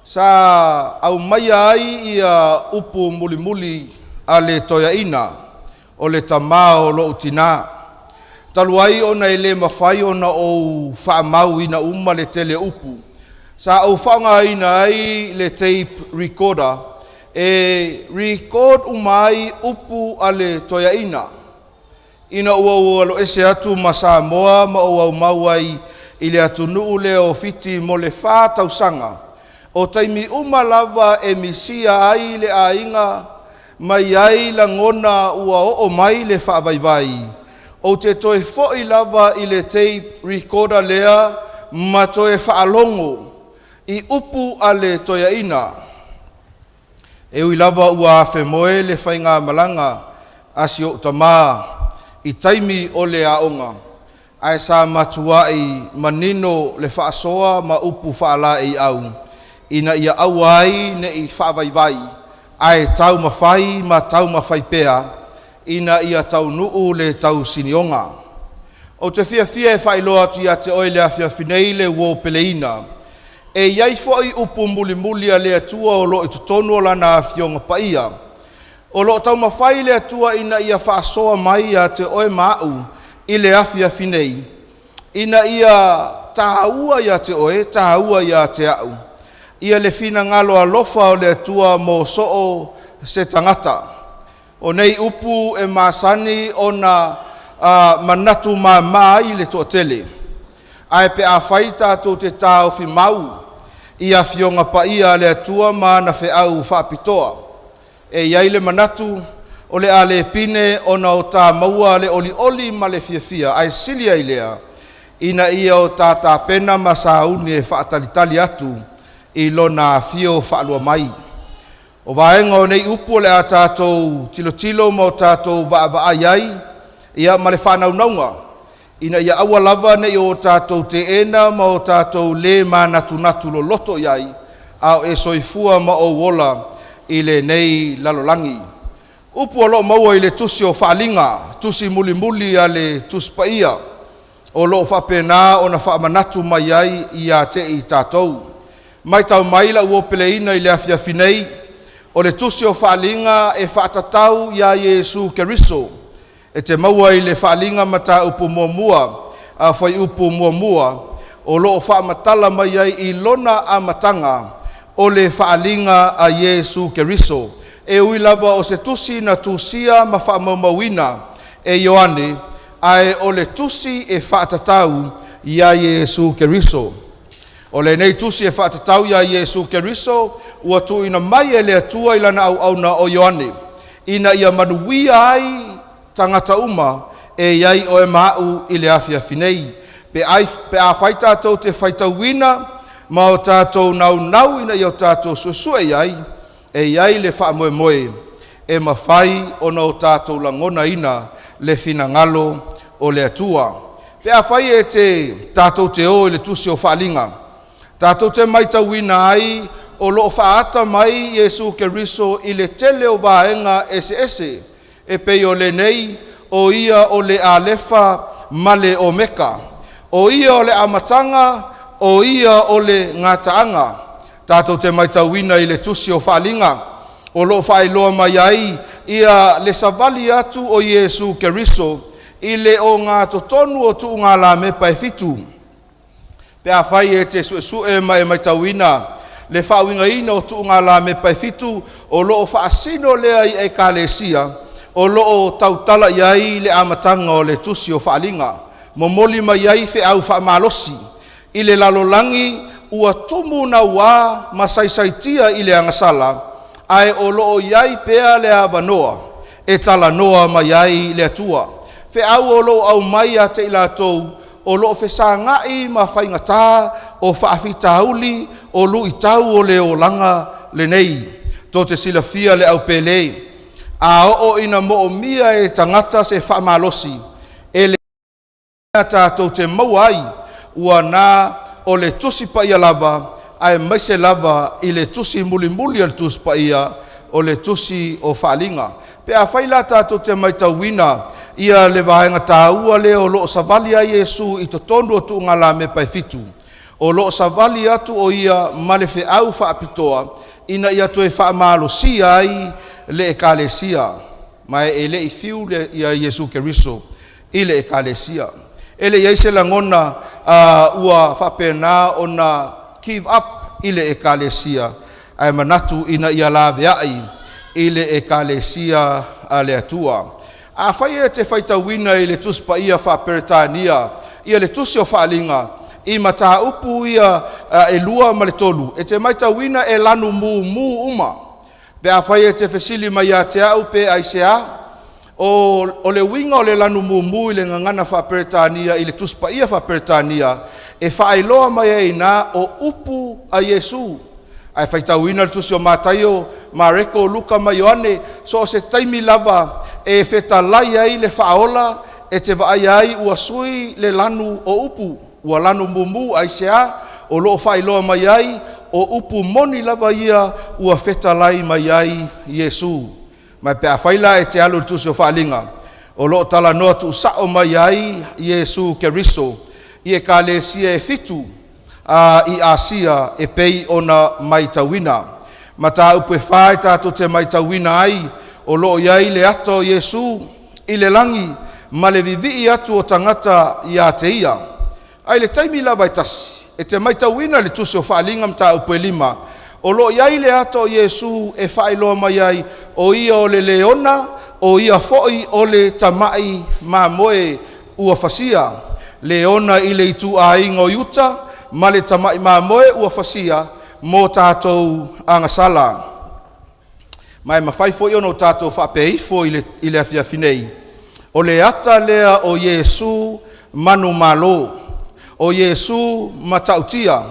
Sa au maia ai ia upu mulimuli ale toia ina o le tamao lo utina. Taluai ona e le mawhai ona o whaamau ina uma le tele upu. Sa au whanga ina ai le tape recorder e record umai upu ale toia ina. Ina ua lo ese atu ma Samoa ma ua mauai i le atu nuu le o fiti mo le wha tausanga. O taimi uma lava e misia ai le ainga mai ai la ngona ua o mai le wha vaivai. O te toe foi lava i le tape recorder lea ma toe wha alongo i upu ale toia ina. E ui lava ua afe moe le whainga malanga asi o tamaa i taimi o le aonga. Ai sa matuai manino le whaasoa ma upu whaala i au. Ina ia awai ne i whaavaivai. Ai tau mawhai ma tau mawhaipea. Ina ia tau nuu le tau sinionga. O te fia e whailoa tu ia te oile a fia finei le uo peleina. E iai foi upu mulimuli a le atua o lo i tutonu o lana a fionga paia. O lo tau mawhai le atua ina ia whaasoa mai a te oe mau i le afia finei. Ina ia tāua ia te oe, tāua ia te au. Ia le fina ngalo a lofa o le atua mo soo se tangata. O nei upu e masani o na manatu mai le tōtele. Ai pe a whaita tō te tāo fi mau. Ia fionga pa ia le atua ma na fe au whaapitoa. E iai le manatu o le ale pine o na o tā maua le oli ma le fia ai silia i lea. Ina ia o tā pena ma sauni e whaatalitali atu i lo na fio whaalua mai. O vaenga o nei upu le a tātou tilo ma o tātou vaai ai ia ma le whanaunaunga. Ina ia awa lava nei o tātou te ena ma o tātou le ma natu lo loto iai au e soifua ma o wola i le nei lalolangi. Upu o lo maua i le tusi o whaalinga, tusi mulimuli a le tuspaia. O lo whapena o na whaamanatu mai ai i a te i tātou. Mai tau maila ua peleina i le afia finei. O le tusi o whaalinga e whaatatau ia Yesu Keriso. E te maua i le whaalinga mata upu muamua, a whai upu muamua. O lo whaamatala mai ai i lona a matanga o le whaalinga a Yesu Keriso. e ui lava o se tusi na tusia ma whamaumawina e Ioane, ai o le tusi e whaatatau ia Iesu Keriso. O le nei tusi e whaatatau ia Iesu Keriso, ua tu ina mai e le atua ilana au na o Ioane. Ina ia manuia ai tangata uma e iai o e mau i le afia finei. Pe a whai tātou te whaitauina, ma o tātou nau ina i o tātou susue iai, e iai le wha moe e mawhai o na o tātou langona ina le fina ngalo o le atua. Pe a whai e te tātou te o i le tusi o whaalinga. Tātou te maitauina ai o lo whaata mai Iesu Keriso i le tele o vaenga ese e pei o le nei o ia o le alefa ma le omeka. O ia o le amatanga, o ia o le ngataanga. Tātou te maitauina i le tusi o whaalinga. O lo whaeloa mai ai, ia le savali atu o Iesu Keriso, i le o ngā totonu o tu ngā la me pai fitu. Pe a whai e te sue mai maitauina, le whauinga ina o tu ngā la me pai fitu, o lo o whaasino lea i e kālesia, o lo o tautala iai le amatanga o le tusi o whaalinga. Momoli mai ai fe au whaamalosi, i le lalolangi ua tumu na wā masaisaitia i le angasala, ai o loo iai pea le avanoa, e tala noa mai ai le atua. Fe au o loo au mai a te ilatou, o loo fe sa ngai ma whaingata, o whaafitauli, o lu i tau o le o langa le nei. Tō te sila fia le au pele, a o ina mo o mia e tangata se whaamalosi, e le tātou te mauai, ua nā o le tusi pa ia lava, ai maise lava i le tusi muli al tusi pa ia, o le tusi o whaalinga. Pe a whaila tātou te maitauina, ia le vahenga tāua le o loo savali a Iesu i to tonu o tu ngala me pai fitu. O loo savali atu o ia malefe au whaapitoa, ina ia toe whaamalo si ai le ekalesia. Mai e le i fiu le ia Iesu Keriso, i le ekalesia. Ele iaise langona ua whapena o na give up i le ekalesia. Ai manatu ina ia lawe ai i le ekalesia a le atua. A whai e te whaitawina i le tuspa ia whaperetania, ia le tusi o whaalinga, i mata upu ia e lua ma le tolu. E te maitawina e lanu mu uma. Pe a whai e te whesili mai a te au pe aisea, o le winga o le lanu mu i le ngangana whaperetania, i le tuspa ia whaperetania, e whaailoa mai e na o upu a Iesu. Ai whaitawina le tusi o mataio, ma reko luka mai Ioane, so se taimi lava, e feta lai ai le whaola, e te vaai ai ua sui le lanu o upu, ua lanu mumu ai sea, o loo whailoa mai ai, o upu moni lava ia, ua feta lai mai ai Iesu. Mai pea whaila e te alu tusi o whaalinga, o loo tala noa tu sao mai ai Iesu Keriso, i e kālesia e fitu, i Asia e pei ona maitawina. Ma tā upe whae tātou te maitawina ai, o loo iai le ato Iesu i le langi, ma le vivi atu o tangata i a te ia. Ai le taimi la vaitasi, e te maitawina le tusi o whaalinga mta upe lima, o loo iai le ato Iesu e whaeloa mai ai, o ia o le leona, o ia foi o le tamai ma moe ua fasia. Leona i le itu a ingo yuta, ma le tamai ma moe ua fasia, mo tātou angasala. Mai mawhai fo i ono tātou whapeifo i le afia finei. O le ata lea o Iesu manu malo, o Iesu matautia,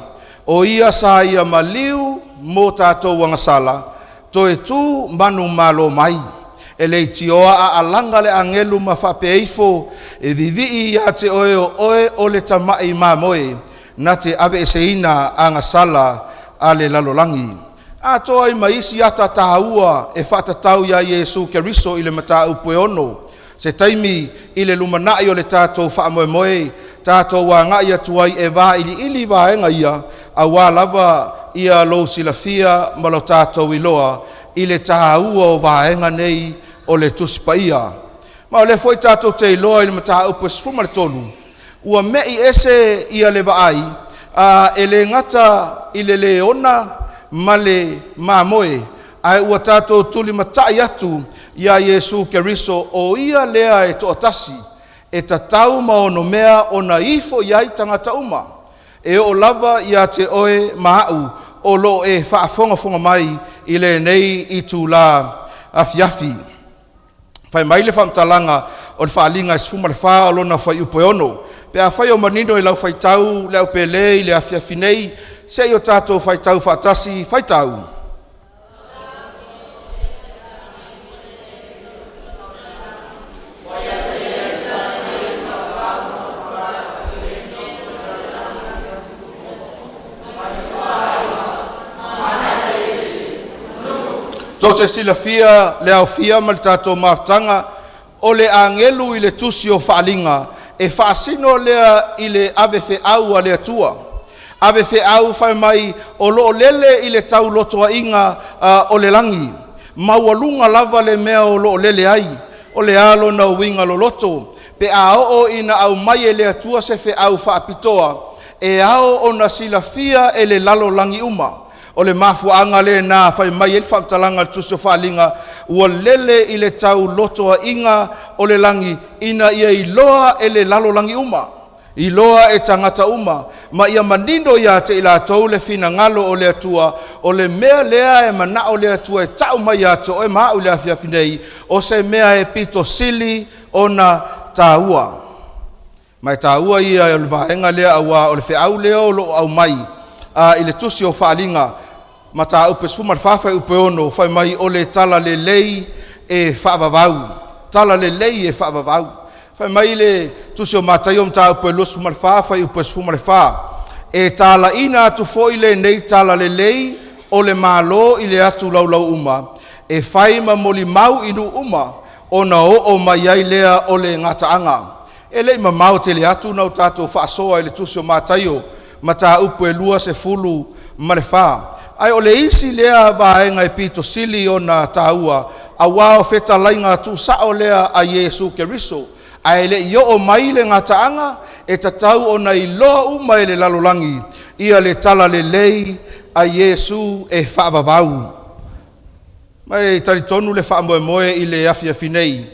o ia sa ia maliu mo tātou angasala, to e tu manu malo mai. E le tioa a alanga le angelu ma whapeifo, e vivi ia te oe o le tamai ma moe, na te ave eseina angasala a le lalolangi. A toa i maisi ata tāua e whatatau ia Iesu Keriso i le mata upe ono. Se taimi i le lumanai o le tātou whaamoemoe, tātou wa ngai atuai e wā ili vaenga ia, a wā lava ia lo silafia malo tātou iloa, i le tāua o vaenga nei o le tuspa ia. Ma o le foi tātou te iloa i le mata upe sfuma le tonu, ua mei ese ia le vaai, e le ngata i le leona, ma le mamoe, ai ua tātou tuli matai atu ia Yesu Keriso o ia lea e toatasi e tatau maono mea o na ifo iai tangata uma e o lava ia te oe maau o lo e whaafonga mai i le nei i tū la afiafi. Whai mai le whamtalanga o le whaalinga e sfuma le wha o lona whai upo ono. Pea whai o manino i lau whai tau, leo pele i le afiafi nei, se i o tātou whai tau whaatasi, whai tau. Tose sila fia le au fia mal tato maftanga o le angelu i le tusi o whaalinga e whaasino lea i le avefe au a le atua. Avefe au whai mai o lo lele i le tau lotoa inga o le langi. Maualunga lava le mea o lo lele ai o le alo na winga lo loto. Pe a o ina au mai e le atua se fe au whaapitoa e ao o na sila fia e le lalo langi uma. O le mafuanga le na whai mai el whamtalanga tuso whaalinga ua lele i le tau lotoa inga o le langi ina ia i loa e le lalo langi uma. I loa e tangata uma. Ma ia manindo ia te ila tau le fina ngalo o le atua o le mea lea e mana o le atua e tau mai ato o e maa o le afiafinei o se mea e pito sili o na taua. Mai taua ia o le vaenga lea awa o le whiau lea o lo au mai. I le tusi o whaalinga ma tā upe sfuma le whawhai upe ono whai mai o le tala le lei e whaavavau. Tala le lei e whaavavau. Whai mai le tusi o mātai o mta upe lo sfuma le whawhai upe sfuma le wha. E tala ina atu fo i le nei tala le lei o le malo i le atu laulau uma. E whai ma moli mau inu uma o na o mai ai lea o le ngataanga. E le ima mau te le atu nau tātou whaasoa i le tusi o mātai o ma tā upe lua se fulu ma le wha. Ai o le isi lea vaenga e pito sili o na taua, a wao feta lainga tu sao lea a Yesu Keriso. Ai le io o mai le ngataanga e tatau o na iloa uma e le lalolangi, ia le tala le lei a Yesu e whaavavau. Mai taritonu le whaamoe i le afiafinei.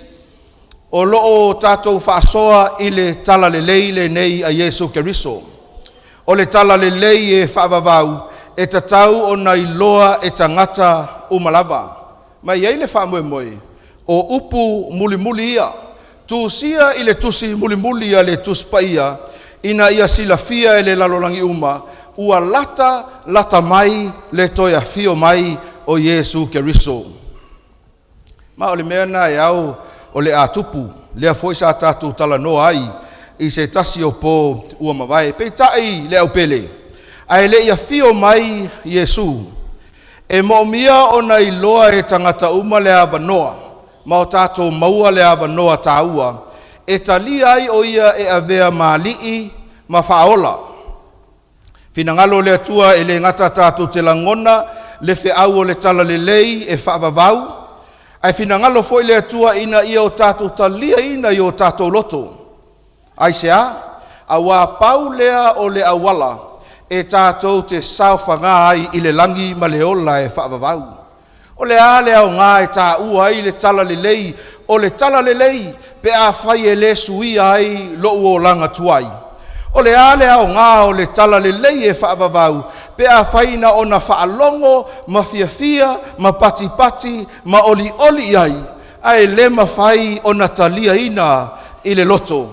O loo tātou whaasoa i le tala le lei le nei a Yesu Keriso. O le tala le lei e whaavavau, e tatau o na iloa e tangata umalava. Mai ei le whaamoe o upu muli muli ia. Tu sia i le tusi muli muli ia le tuspa ia, ina ia sila fia e le lalolangi uma, ua lata mai le toia fio mai o Yesu Keriso. Ma o le mea na e au o le atupu, lea foi sa tatu tala no ai, i se tasi o po ua mawai. Peitai le au pele. Ai le ia fio mai Yesu. E moomia o na iloa e tangata uma le avanoa. Ma o tato maua le avanoa taua. E tali ai o ia e avea maalii ma faola. Finangalo le atua e le ngata tato te langona le fe au o le tala le lei e whaavavau. Ai finangalo foi le atua ina ia o tato talia ina i o tato loto. Ai sea, a wā pau lea o le awala e tātou te sauwhanga ai i le langi ma le ola e whaavavau. O le lea o ngā e tā ua ai le tala le lei, o le tala le lei pe a whai e le sui ai lo o langa tuai. O le lea o ngā o le tala le lei e whaavavau pe a whai na o na whaalongo ma fiafia, ma pati ma oli ai, ai le ma whai o na talia ina i le loto.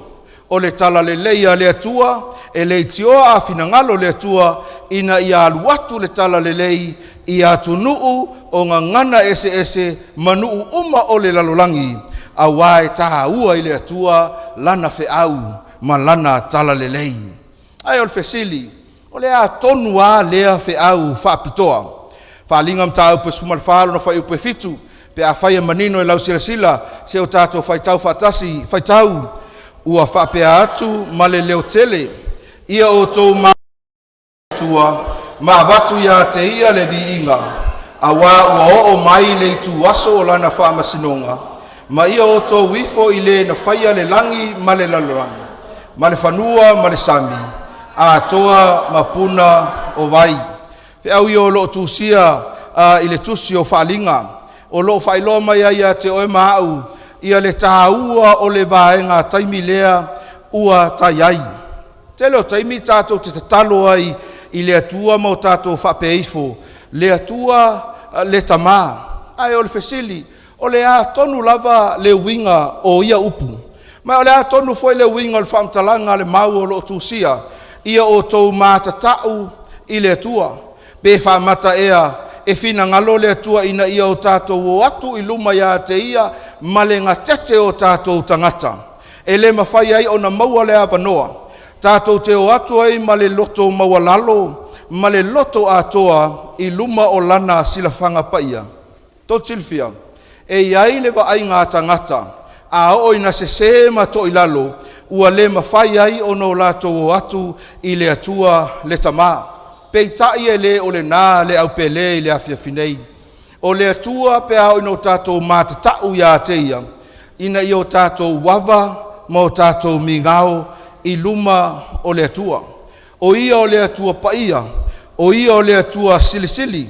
O le tala le leia le atua, e le tioa a finangalo le atua, ina ia aluatu le tala le lei, ia tunuu o ngana ese manuu uma o le lalolangi, a wae taha ua i le atua, lana fe au, ma lana tala le lei. Ai o le fesili, o le a tonua lea fe au whaapitoa. Whaalinga mta upe sumalwhalo na whai upe fitu, pe a whai manino e lau sila, se o tātou whaitau whaatasi, whaitau, ua whapea atu ma le leo tele, ia o tō mātua, ma watu ia te ia le viinga, a ua o mai le tu aso o lana whaamasinonga, ma ia o tō wifo i le na whaia le langi ma le lalorangi, ma le whanua ma le sami, a toa ma puna o vai. Fe au i o lo tūsia i le tusi o whaalinga. O lo whailo mai ia te oe maau, ia le tāua o le vaenga taimi lea ua tai ai. Te leo taimi tātou te tatalo ai i le atua mau tātou whapeifo, le atua le tamā. Ai o le fesili, o le a tonu lava le winga o ia upu. Mai o le a tonu foi le winga o le whamtalanga le mau o lo tūsia, ia o tau mātatau i le atua. Pe whamata ea, e fina ngalo le atua ina ia o tātou o atu i luma ia te ia, ma le ngatete o tātou tangata. E le mawhai ai o na maua le awanoa. Tātou te o atu ai ma le loto maua lalo, ma le loto atoa i luma o lana sila whanga paia. Tō tilfia, e iai le wa ai ngā tangata, a o ina se ma to i lalo, ua le mawhai ai o no lato o atu i le atua le tamā. Pei tai e le o le nā le au pele i le afia finei. O le atua pe au ino tātou mātatau ia te ia, ina i o tātou wava ma o tātou mingao i luma o le atua. O ia o le atua paia, o ia o le atua silisili,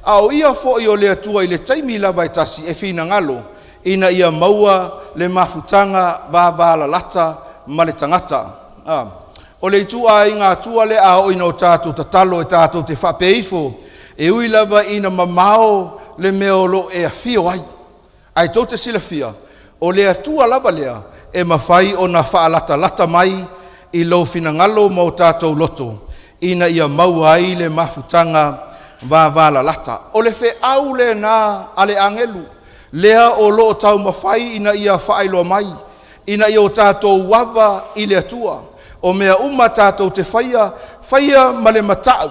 a o ia fo i o le atua i le taimi lava i tasi e fina ngalo, ina ia maua le mafutanga vāvala lata ma le tangata. O le itua i ngā tua le a o ina o tātou tatalo e tātou te whapeifo, e ui lava ina mamao le meolo e a fio ai. Ai tō te sila fia, o le atua lava lea e mawhai o na whaalata lata mai i lo fina ngalo mo tātou loto, ina ia maua ai le mafutanga vāvala lata. O le fe au le nā ale angelu, lea o lo tau mawhai ina ia whaailoa mai, ina ia o tātou wava i le atua. O mea uma tātou te whaia ma le matau,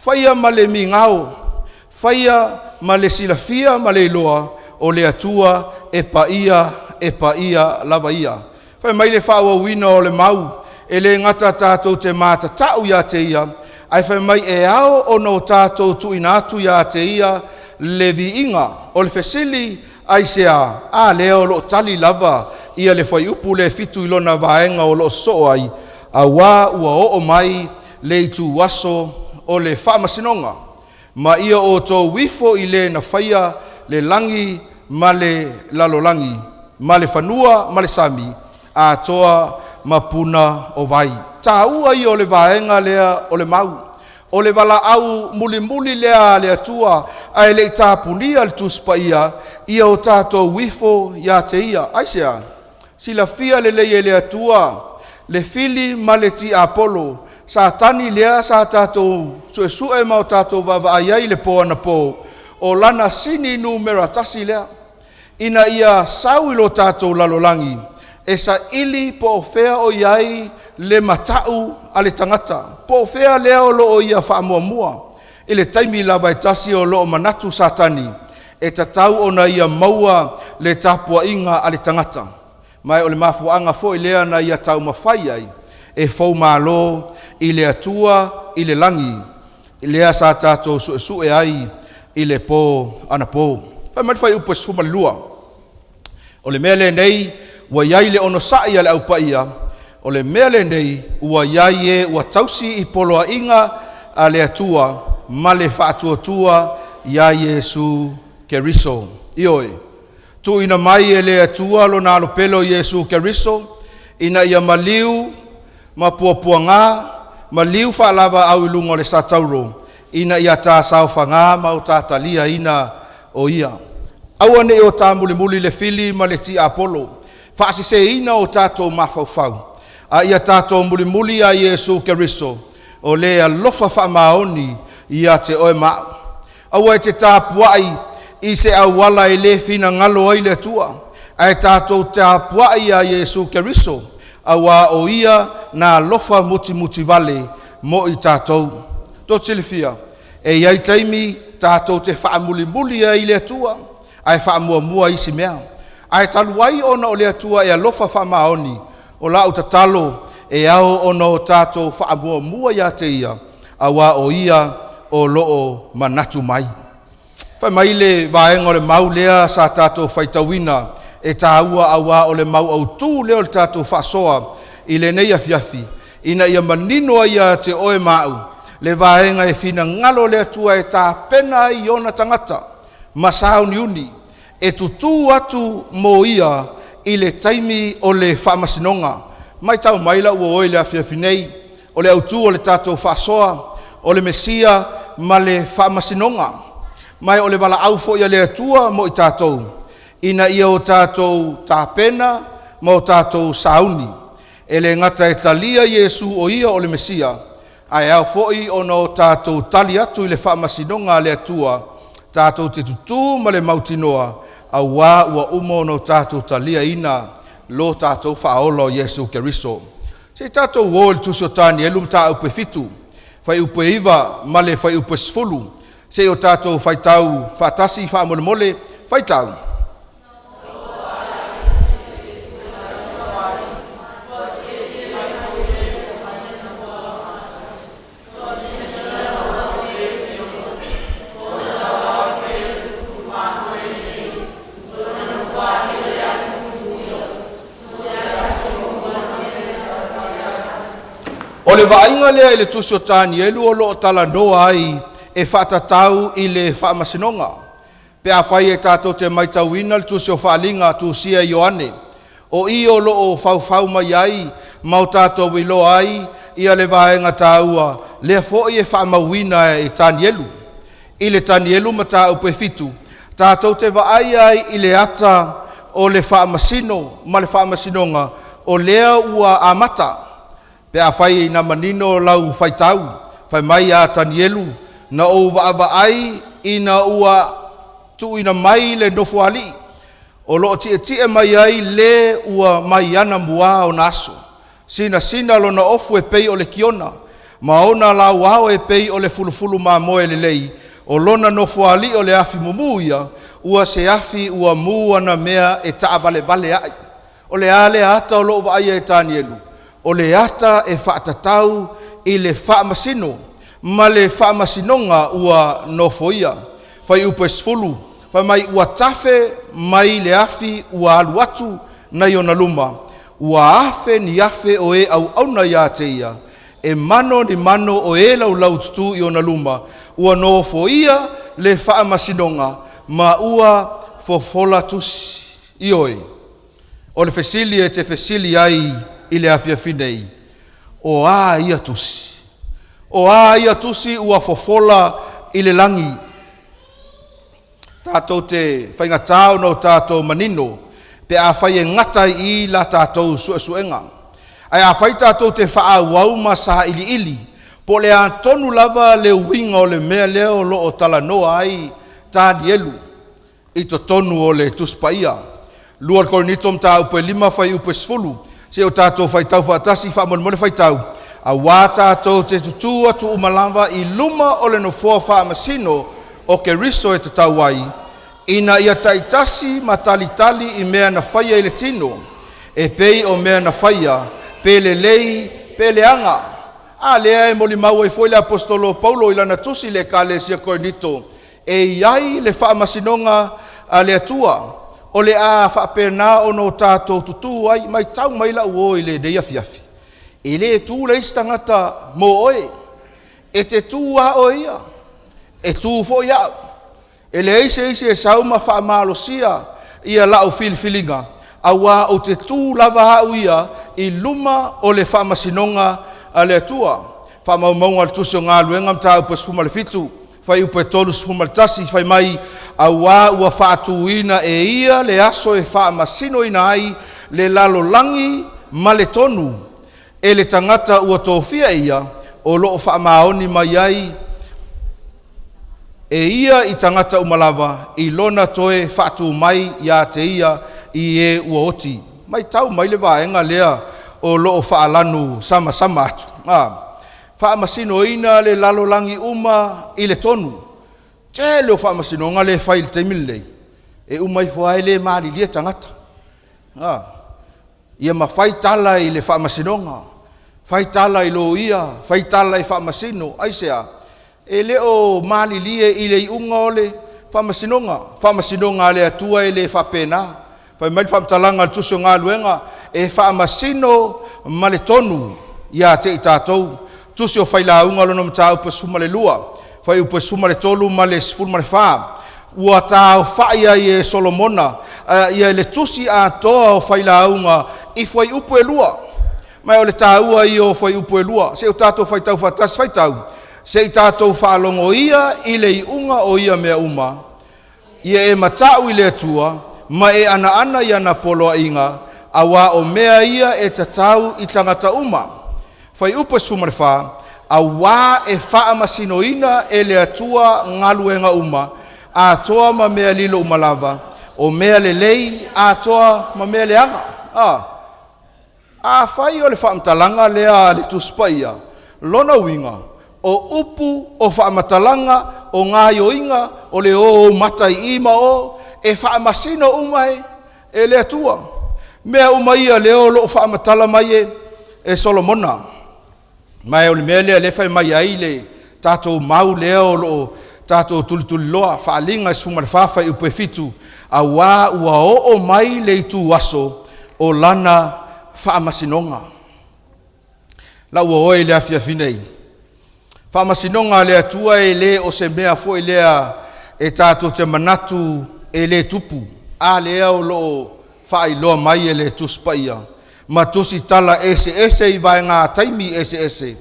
whaia ma le mingao, whaia ma le silafia ma le iloa, o le atua e paia lava ia. Whai mai le whaua wina o le mau, e le ngata tātou te mātatau ia te ia, ai whai mai e ao o no tātou tuinatu ia te ia, le viinga, o le fesili ai sea, a leo lo tali lava, ia le whai upu le fitu ilona vaenga o lo so ai, a wā ua o mai le itu waso o le whamasinonga. Ma ia o tō wifo i le na whaia le langi ma le lalolangi, ma le whanua ma le sami, a toa mapuna o vai. Tā ua i o le vaenga lea o le mau, o le wala au muli lea le atua, ai le tāpunia le tuspa ia o tātou wifo ia te ia. Aisea, sila fia le le atua, le fili ma le ti Apollo, sa tani lea sa tātou sue mau tātou vava aiai le po ana po, o lana sini numera tasi lea, ina ia sauilo tātou lalolangi, e sa ili po ofea o iai le matau a le tangata, po ofea lea o lo o ia whaamuamua, i le taimi lava e tasi o lo o manatu satani, e tatau ona ia maua le tapua inga a le tangata. Mai o le mafuanga fo i lea na ia tau mawhai ai, e fau malo i le atua i le langi, i lea sa tātou sue ai i le po ana po. Pai mai whai upa suma lua. O le mea le nei, ua iai le ono sai ale au paia, o le mea le nei, ua iai e ua tausi i poloa inga a le atua, ma le whaatuatua ia Yesu Keriso. Ioi. Tu ina mai e le atua lo na pelo Yesu Keriso, ina ia maliu, ma puapuanga, maliu whaalava au ilungo le satauro, ina ia tā sau whanga mau tātalia ina o ia. Awane o tā muli le fili ma le ti Apollo, whaasi se ina o tātou mawhauwhau, a ia tātou muli a Yesu Keriso, o le alofa whaamaoni ia te oe mao. Awa e te tāpuai, i se awala i le fina ngalo ai le tua, ai tātou tāpuai a Yesu Keriso, awa o ia na lofa muti vale mo i tātou. Tō tilifia, e iai taimi tātou te whaamuli ai le tua, ai whaamuamua i si mea. Ai taluai ona o le tua e alofa whaamaoni, o la utatalo e ao ona o tātou whaamuamua ia te ia, awa o ia o loo manatu mai. Whai mai le vaenga o le mau lea sa tātou whaitawina e tāua awa o le mau au tū leo le tātou whasoa i le nei afiafi, ina ia manino ia te oe mau, le vaenga e fina ngalo le atua e tā pena i ona tangata masau ni uni e tutu atu mo ia i le taimi o le whaamasinonga mai tau maila ua oi le awhiawhinei o le autu o le tātou whaasoa o le mesia ma le whaamasinonga mai o le wala au fo ia le atua mo i tātou ina ia o tātou tā pena mo tātou sauni e le ngata e talia Yesu o ia o le mesia ai au foi ono tātou tali atu i le whaamasinonga le atua tātou te tutu ma le mautinoa au wā ua umo no tātou talia ina lo tātou whaolo Yesu Keriso. Se tātou wō le tusio tāni elum tā upe fitu, whai upe iwa ma le whai upe sfulu, se o tātou whai tau whatasi wha mole mole, whai tau. O le vainga lea i le tusio tāni elu o loo tala noa ai e whaatatau i le whaamasinonga. Pe a whai e tātou te maitauina le tusio whaalinga tusia Ioane. O i o loo whau mai ai, mau tātou i loa ai, ia le vainga tāua, lea fōi e whaamauina e tāni elu. I le tāni elu ma tā upe fitu, tātou te vaai ai i le ata o le whaamasino, ma le whaamasinonga, o lea ua amata. Pe a whai na manino lau whai tau, whai mai a tanielu, na o wa ai ina ua tu ina mai le nofo ali. O loo tie mai ai le ua mai ana mua o naso. Sina lo na ofu e pei o le kiona, ma ona la wao e pei o le fulufulu ma moe le lei, o lona nofo ali o le afi mumuia, ua se afi ua mua na mea e taa vale ai. O le ale ata o loo wa ai e tanielu. O le ata e whaatatau i le whaamasino, ma le whaamasinonga ua nofoia, whai upe sfulu, whai mai ua tafe mai le afi ua alu atu na iona luma, ua afe ni afe o e au auna ia te ia, e mano ni mano o e lau lau tutu iona luma, ua nofoia le whaamasinonga, ma ua fofola tusi ioi. O le fesili e te fesili ai, i le awhiawhinei, o a ia tusi. O a ia tusi ua fofola i le langi. Tātou te whaingatau no tātou manino, pe a whai e ngata i la tātou suenga. Ai a whai tātou te wha wau ma sa ili, po le a tonu lava le winga o le mea leo lo o tala noa ai tāni elu, i to tonu o le tuspaia. Lua korinitom tā upe 5 whai upe 10, se o tātou whai tau whaatasi wha mone whai tau. A wā tātou te tutu atu umalamba i luma o le no fua whaamasino o Keriso e te tau wai. Ina ia taitasi ma tali i mea na whaia i le tino. E pei o mea na whaia, pe le lei, pe le anga. A lea e moli mau e foi le apostolo Paulo i lana tusi le kalesia Korinito. E iai le whaamasinonga a le atua. O le a whapena o no tātou tutu ai, mai tau mai la uo i le deia fiafi. E le tū le istangata mo oe, e te tū a o ia, e tū fo iau. E le eise e sauma whaamalosia ia lau filifilinga, a wā o te tū lava au ia i luma o le whaamasinonga a le atua. Whaamaumaunga le tusio ngā luenga mta upa sfuma le fitu, whai upe tolu sfuma le tasi, whai mai a wā ua whaatuina e ia le aso e whaamasino ina ai le lalo langi ma le tonu. E le tangata ua tōwhia ia o loo whaamaoni mai ai e ia i tangata umalava i lona toe whaatu mai ia te ia i e ua oti. Mai tau mai le vaenga lea o loo whaalanu sama atu. Whaamasino ina le lalo langi uma i le tonu. Te leo whaamasino ngā le whaile te milei. E umai whae le maari lia tangata. Ia ma whai tala i le whaamasinonga. Whai tala i lo ia. Whai tala i whaamasino. Aisea. E leo maari lia i le iunga o le whaamasinonga. Whaamasinonga le atua i le whapena. Whai mai whaamtalanga le tusio ngā luenga. E whaamasino ma le tonu. Ia te i tātou. tusi o faila unga lona mta upe suma le lua fai upe suma le tolu ma le sifuru ma le fa ua ta faia ye Solomona ia le tusi a toa o faila unga I fai upe lua mai o le taua I o fai upe lua se o tatou fai tau fatas fai tau se I tatou whaalongo ia I le I unga o ia mea uma ia e matau I le atua ma e ana ia na polo inga awa o mea ia e tatau I tangata uma fai upe sumarfa awa e faa masinoina e le atua ngaluenga uma a toa ma mea lilo umalava o mea le lei a toa ma mea le anga a fai o le faa mtalanga lea le tuspaia lona winga o upu o faa matalanga o ngā yoinga o le o matai ima o e faa masino umai e le atua mea umaia leo lo faa matala mai e Solomona mai o le mea le fai mai ai le tatou mau leo lo tatou tulituli loa faalinga e suma le fafa I upe fitu a wā ua o mai le tu aso o lana faa masinonga la ua oe le afia finei faa masinonga le atua e le o se mea fo lea e tatou te manatu e le tupu a lea o lo faa iloa mai e le tuspaia ma tusi tala ese I vai ngā taimi ese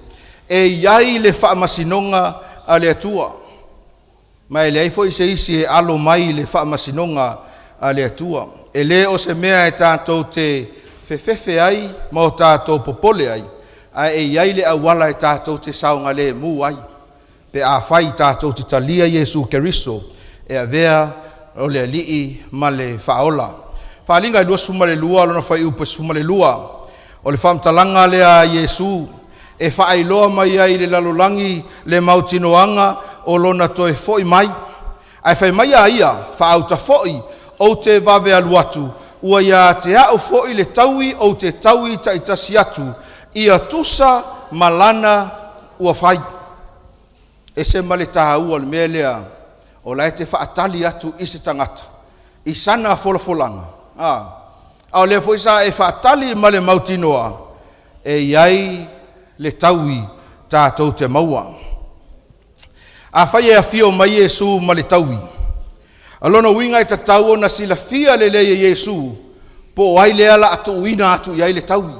e iai le faa masinonga a le atua mai le aifo I se isi e alo mai le faa masinonga a le atua e le o se mea e tātou te fefefe ai ma o tātou popole ai a e iai le awala e tātou te saunga le mu ai pe a fai tātou te talia Yesu Keriso e a vea o le alii ma le faola whalinga I lua suma le lua lona whai upe suma le lua o le whamtalanga lea Yesu e whaailoa mai ai le lalolangi le mautinoanga o lona toe foi mai ai whai mai a ia whaauta foi o te vave aluatu ua ia te au foi le taui o te taui ta itasi atu ia tusa malana ua whai e se male taha ua le mea lea o la e te whaatali atu I se tangata I sana folafolanga au le foi sa e whaatali ma le mautinoa e iai le taui tātou te maua a whai e a fio mai Yesu ma le taui alona winga e tatau na sila fia le le Yesu po ai le ala atu uina atu iai le taui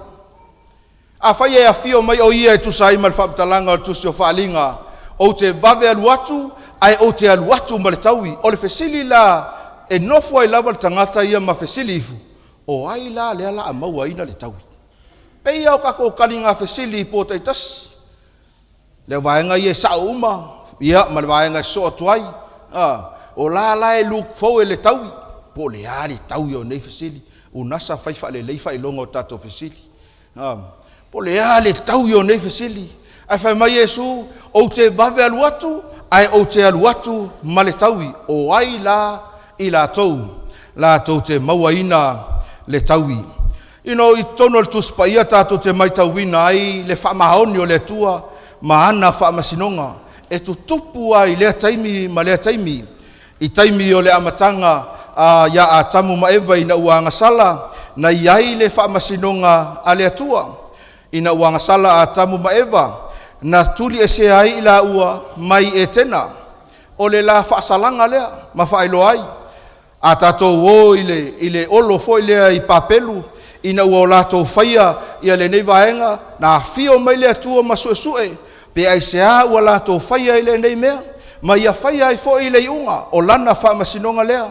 a whai e a fio mai o ia e tusai ma le whaaptalanga o tusi o whaalinga o te vave aluatu ai o te aluatu ma le taui o le fesili la e nofo ai lava tangata ia ma fesili ifu o ai la le ala a maua ina le taui pei au kako kalinga fesili po taitasi le vaenga ia sa uma ia ma le vaenga so atuai o la e luk fo le taui po le ali taui o nei fesili o nasa fai fa le leifa ilongo tato fesili po le ali taui o nei fesili ai fai mai Yesu o te vave aluatu ai o te aluatu ma le taui o ai la I la tou te mauaina le taui I tono le tuspaia tātou te maitauina ai le whaamahoni o le tua ma ana whaamasinonga e tutupu ai lea taimi ma lea taimi I taimi o le amatanga ia a tamu maeva ina uanga sala na iai le whaamasinonga a le tua ina uanga sala a tamu maeva na tuli e se ai ila ua mai e tena o le la whaasalanga lea ma whailo ai a tātou o ile olo fo lea I papelu ina ua o lātou whaia ia le nei vaenga na fio mai lea tua ma sue pe ai se a ua lātou whaia I le nei mea ma ia whaia ai fo I le unga o lana whaamasinonga lea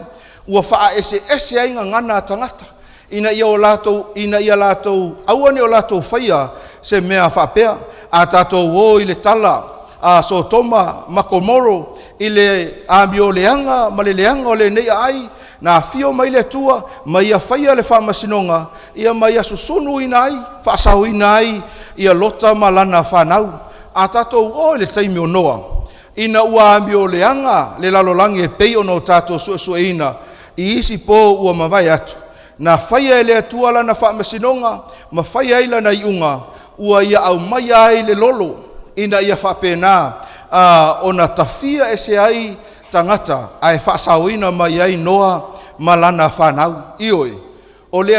ua wha ese ai ngana tangata ina ia lātou auane o lātou whaia se mea whapea a tātou o I le tala a so toma makomoro I le amio leanga ma le leanga o le nei ai na fio mai le tua ma ia whaia le whamasinonga ia mai a susunu ina ai whaasau ina ai ia lota ma lana whanau a tātou o le taimi o noa ina ua amio leanga le lalolangi e pei ono tātou sue ina I isi po ua mawai atu na whaia le tua lana whamasinonga ma whaia ila na iunga ua ia au mai ai le lolo ina ia whapena ona tafia ese ai tangata ai whaasauina mai ai noa malana whanau ioi o le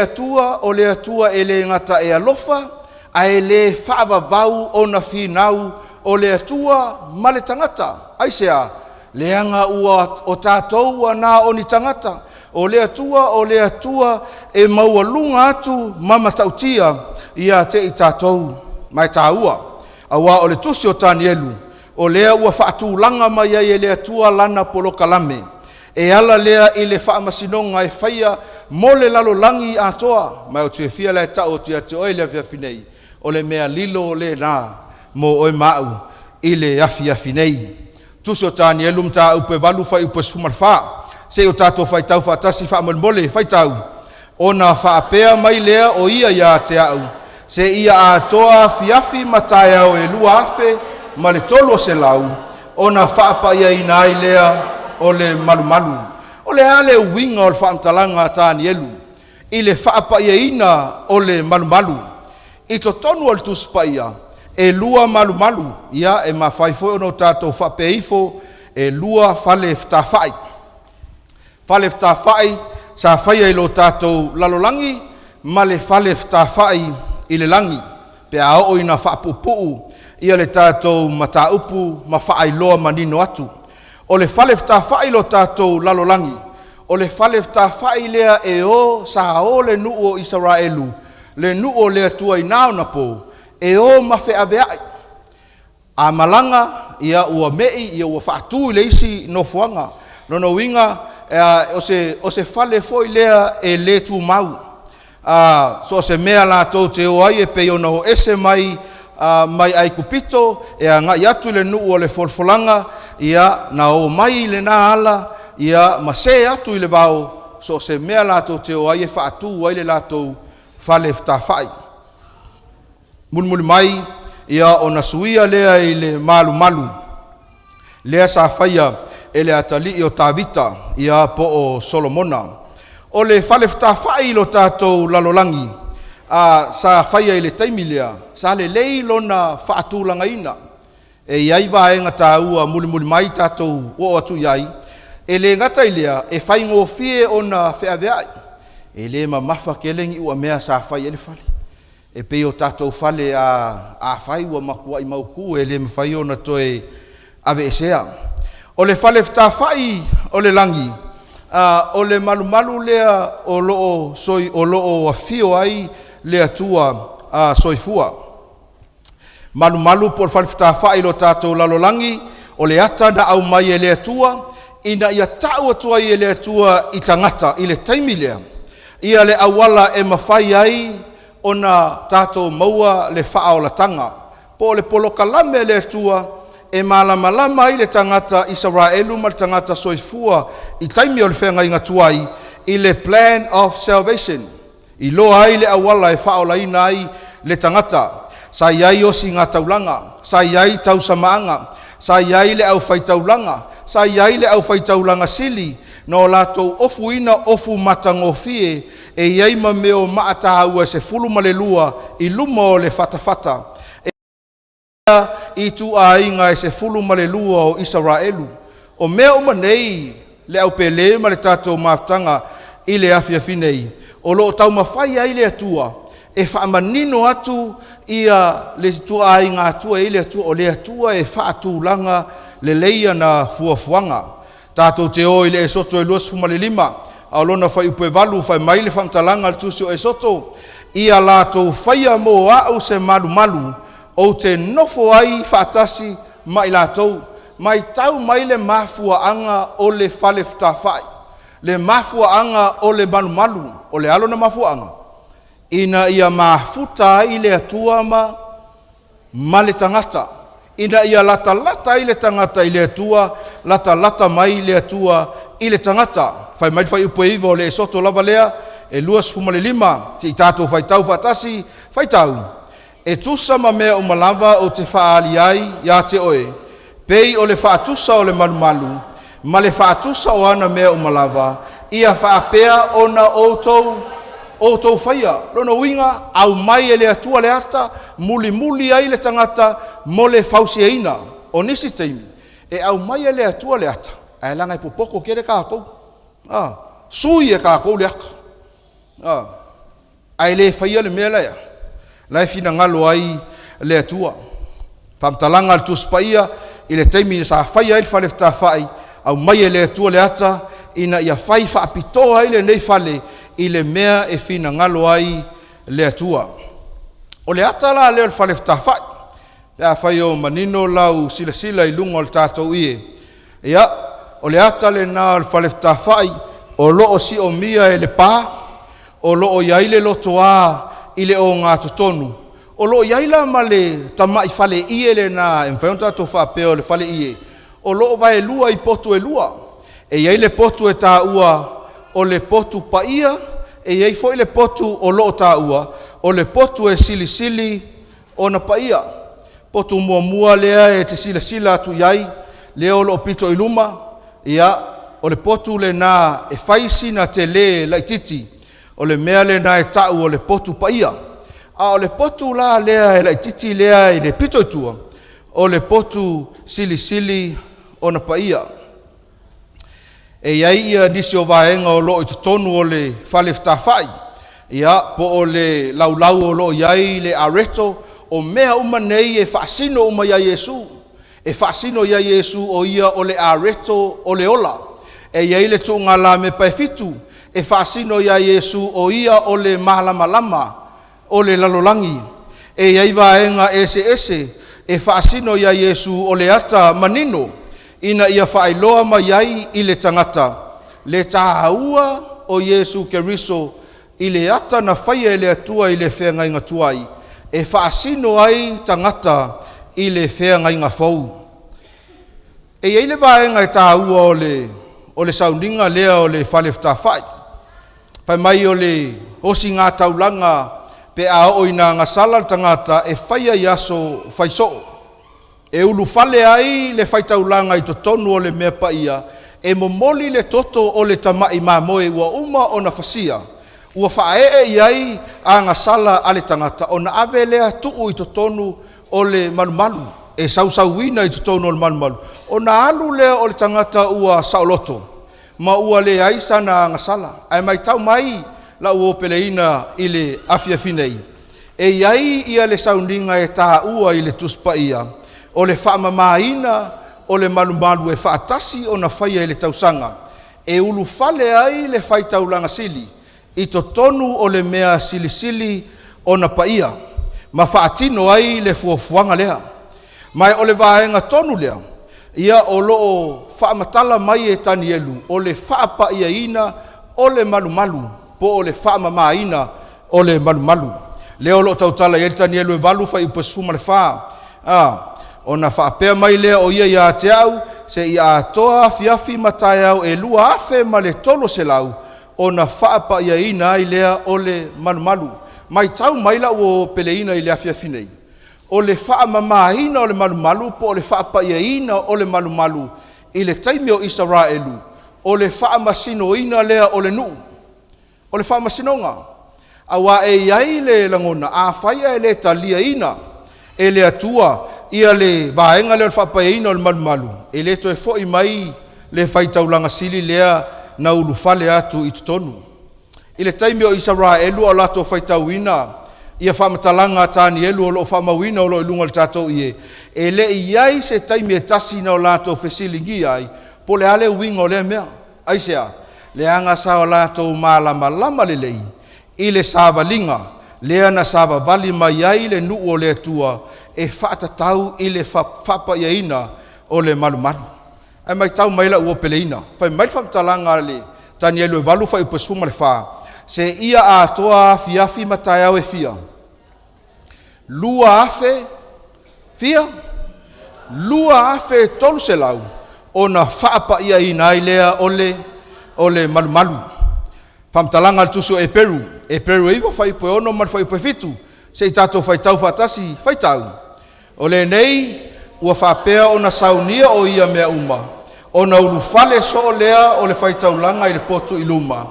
atua e le ngata e alofa ai le whaavavau o na whinau o le atua ma le tangata. Ai sea, leanga ua o tātou ana o ni tangata, o le atua e maua lunga atu mama tautia ia te I tātou mai tāua. Awa o le tusi o Tanielu, o lea ua whaatūlanga mai ai e le atua lana poloka lame. E ala lea I le whaamasinonga e whaia mo le lalo langi atoa, mai o tue fia le tau o tua te oi le fiafinei, o le mea lilo o le nā, mo oi mau I le afiafinei. Tusi o Tanielu mta upe valu whai upe sumarwha, se o tātou whai tau whaatasi whaamolmole whai tau, o na whaapea mai lea o ia te au, se ia atoa fiafi mataya o e lua afe, ma le tolo se lau, o na whaapa ia ina ai lea o le malu. O le ale winga o le whaamtalanga Tanielu, I le whaapa ia ina o le malu. I to tonu o le tuspa ia, e lua malu, ia e mawhaifoi ono tātou whapeifo, e lua fale ftawhai. Fale ftawhai, sa whaia I lo tātou lalolangi, ma le fale ftawhai I le langi, pe a o ina whaapupuu, ia le tātou mataupu, ma whaailoa manino atu. O le fale ftawhai lo tātou lalolangi, o le fale ftawhai lea e o sa o le nuu o Israelu, le nuu o lea tua I nao na po, e o mawhe aveai. A malanga, ia ua mei, ia ua whaatu I le isi no fuanga, no winga, o se fale foi lea e le tu mau. So se mea la tau te o ai e pe ona o ese mai ai kupito e a ngai atu le nuu o le folfolanga ia na o mai le na ala ia ma se atu I le vau so se mea la tau te o ai e whaatu ai le la tau fale ftawhai. Mulmuli mai ia o na suia lea I le malu lea sa whaia e le atali o Tavita ia po o Solomona. O le fale ftawhai lo tātou lalolangi, sa whaia I le taimilea, sa le leilo na whaatūlanga ina. E iai vaenga tāua muli mai tātou o atu iai, e le ngata ilea e whaingo fie o na wheaveai. E le mamafa kelengi ua mea sa whaia le fale. E pe o tātou fale a whai ua makua I mauku e le mwhai o na toe ave esea. O le fale ftawhai o le langi, o le malu lea o loo afio ai lea tua soifua. Malu por fale ftawhai lo tātou lalolangi, o le ata na au mai e lea tua, ina ia tau atua I lea tua I tangata, I le taimi lea. Ia le awala e mawhai ai o na tātou maua le wha o la tanga. Po le poloka lame lea tua, e malama I le tangata Israelu ma le tangata soifua I taimi o le whenga inga tuai I le plan of salvation. I loa ai le awala e whaola ina ai le tangata. Sa iai osi ngā taulanga, sa iai tau samaanga, sa iai le au whai taulanga, sa iai le au whai taulanga sili, no lato ofu ina ofu matangofie e iai ma meo maatahaua se fulu malelua I lumo le fatafata. I tu a inga e se fulu malelua o Israelu. O mea umanei le au pele ma le tātou maftanga I le afiafinei. O lo tau mawhai ai le atua. E whaamanino atu ia le tua a inga atua I le atua. O le atua e whaatūlanga le leia na fuafuanga. Tātou te o I le esoto e luas fumale lima. A lona whai upe valu whai mai le whamtalanga le tusi o esoto. Ia lātou whaia mo au se malu. O te nofo ai whaatasi mai lātou, mai tau mai le mafuaanga o le fale ftawhai, le mafuaanga o le malu, o le alo na mafuaanga. Ina ia mafuta ai le atua ma le tangata. Ina ia lata I le tangata I le atua, lata mai le atua I le tangata. Whai mai whai upo iwa o le esoto lava lea, e luas fumale lima, si I tātou whai tau whaatasi, whai tau. E tusa ma mea umalava o te whaali ai ia te oe. Pei o le whaatusa o le malu, ma le whaatusa o ana mea umalava, ia whaapea o na outou whaia. Lono winga, au mai e le atua le ata, muli ai le tangata, mo le fausia ina, o nisi teimi. E au mai e le atua le ata, e langa I popoko kere kākou. Sui e kākou le aka. Ai le whaia le mea lea. lai fina ngalo ai le atua famtalanga tu spaia ile taimi sa faia il fale tafai au mai le atua le ata ina ia fai fa pitoa ile nei fale ile mea e fina ngalo ai le atua o le ata la le fale tafai ya fai o manino lau sila ilungo al tatou ie ia o le ata le na al fale tafai o lo si o mia e le pa o lo ia ile lotoa ile o ngā totonu o lo yaila male tamai fale ie le na enfeonta to fa peo le fale ie o lo vai lua i potu e lua e yaile potu e ta ua o le potu paia e yai foi le potu o lo ta ua o le potu e sili o na paia potu mua lea e te sila tu yai le o lo pito i luma ia o le potu le na e faisi na te le laititi o le mea le na e ta o le potu paia a o le potu la lea e laititi lea i le pito i tua o le potu sili o na paia e iai ia nisi o vaenga o lo i tonu o le fale ftafai ia po o le laulau o lo iai le areto o mea uma nei e whaasino uma ia Yesu e whaasino ia Yesu o ia o le areto o le ola e iai le tu ngala me paefitu e whaasino ia Yesu o ia o le malama o le lalolangi e iai vaenga ese e whaasino ia Yesu o le ata manino ina ia whaailoa mai ai i le tangata le tāua o Yesu Keriso i le ata na whaia le atua i le whenga inga tuai e whaasino ai tangata i le whenga inga fau e iei le vaenga e tāua o le sauninga lea o le whale whtawhai pai mai o le hosi ngā taulanga pe a o ina ngā sala tangata e whaia yaso whaiso e ulu fale ai le whaitaulanga i to tonu o le mea paia e momoli le toto o le tamai mamoe ua uma o na fasia ua whae iai a ngā sala ale tangata o na ave lea tuu i to tonu o le malumalu e sausauina i to tonu o le malumalu o na alu lea o le tangata ua saoloto ma ua le aisa na ngā sala ai mai tau mai la ua peleina i le afiafinei e iai ia le sauninga e tā ua i le tuspaia o le whaamamaina o le malumalu e whaatasi o na whaia i le tausanga e ulu fale ai le whaitaulanga sili i to tonu o le mea sili o na paia ma whaatino ai le fuafuanga lea mai o le vaenga tonu lea ia o loo whaamatala mai e tani elu o le whaapaia ina o le malumalu po o le whaamamaina o le malumalu leo lo tautala i tani elu e valu whai upesfuma le whaa ona whaapea mai lea o ia te au se ia atoa fiafi matai au e lua afe ma le tolo se lau ona whaapa ia ina ai lea o le malumalu mai tau mai la o peleina i le afiafinei o le whaamamaina o le malumalu po o le whaapa ia ina o le malumalu i le taimi o Israelu o le whaamasino ina lea o le nuu o le whaamasinonga awa e iai le langona a whaia e le talia ina e le atua ia le vaenga le whapaeina o le malumalu e le toe foi mai le whaitaulanga sili lea na ulu fale atu i tutonu i le taimi o Israelu o lato whaitauina ia whamatalanga tani elu o lo whamawina o lo ilunga le tatou ie e le iai se taimi e tasi na o lato whesilingi ai po le ale winga o le mea aisea le anga sa o lato malama le lei i le savalinga lea na sava vali mai ai le nuu o le atua e whaatatau i le whapa iaina o le malumalu. Ai mai tau maila ua peleina. Whai mai whamtalanga le tani elu e walu whai upesfuma le wha. Se ia a toa fiafi matai au e fia. Lua afe fia. Lua afe tolu se lau. O na whaapa iaina ai lea o le malumalu. Whamtalanga le tusu e Peru. E Peru e iwa whai poe ono mar whai poe fitu. Se i tato whai tau whatasi whai tau. O le nei, ua whapea o na saunia o ia mea uma. O na ulu fale so lea o le whaitaulanga i le potu i luma.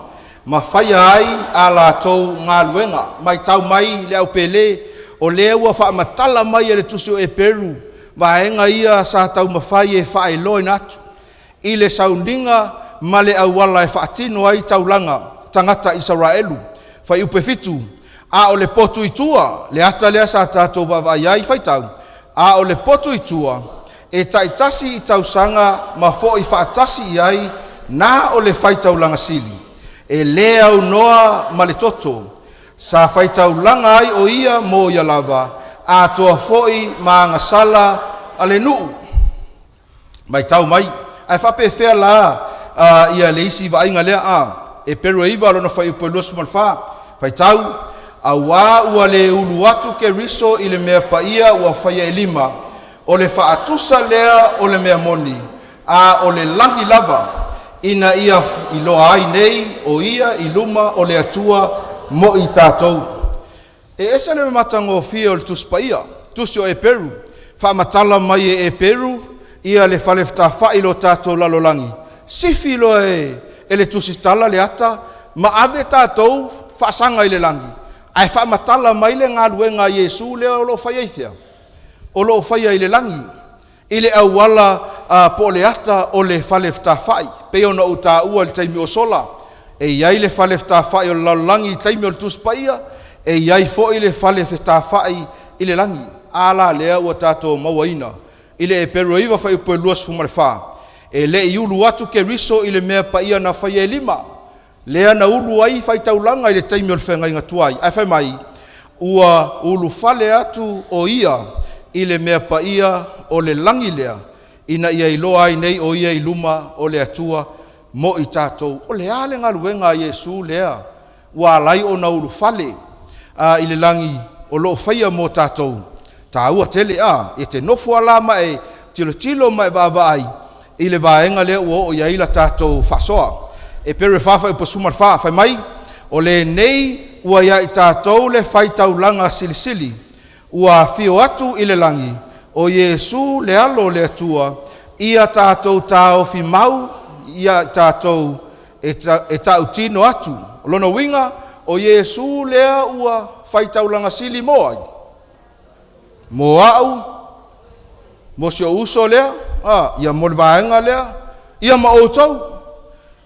Ma whaia ai a la tau ngā luenga. Mai tau mai le au pele, o lea ua whaamatala mai e le tusu e Peru. Vaenga ia sa tau mawhai e whae loin atu. I le sauninga ma le awala e whaatino ai taulanga tangata Israelu. Whai upe fitu. a o le potu itua le ata lea sa tātou vavai ai whaitau a o le potu itua e taitasi i tausanga ma fo i whaatasi i ai na o le whaitau langa sili e lea unoa ma le toto sa whaitau langa ai o ia mo ia lava a toa foi ma ngasala a le nuu mai tau mai ai whape whea la ia le isi va inga lea e peru iwa alona whai upo luas malwha whaitau a wā ua le ulu atu Keriso i le mea paia ua whaia e lima o le whaatusa lea o le mea moni a o le langi lava ina ia i loa ai nei o ia i luma o le atua mo i tātou e esa le matango fia o le tuspaia tusi o e peru whaamatala mai e peru ia le whalefta whailo tātou lalolangi sifi lo e le tusitala le ata ma ave tātou whaasanga i le langi ai whaamatala mai le ngā luenga Yesu le o lo whaiaithia o lo whaia i le langi i le awala po le ata o le whalefta whai pe ona o tā ua le taimi o sola e iai le whalefta whai o lalolangi i taimi o le tuspaia e iai fo i le whalefta whai i le langi ala lea ua tātou mawaina i le e peru iwa whai upo e luas fumare wha e le i ulu atu Keriso i le mea paia na whai e lima lea na ulu ai whai taulanga i le taimi o le whenga inga tuai ai whai mai ua ulu whale atu o ia i le mea paia o le langi lea ina ia i loa ai nei o ia i luma o le atua mo i tātou o le ale ngā luenga Yesu lea ua lai o na ulu whale i le langi o lo whaia mo tātou tā ua tele e te nofu ala mai tilo mai vavai i le vaenga lea ua o iaila tātou whasoa e pere whawha i posumar whai mai o le nei ua ia i tātou le whai taulanga silisili ua fio atu i le langi o Yesu le alo le atua ia tātou tāofi mau ia tātou e tau tino atu lona winga o Yesu lea ua whai taulanga sili mo ai mo au mo sio uso lea ia mo vaenga lea ia ma outou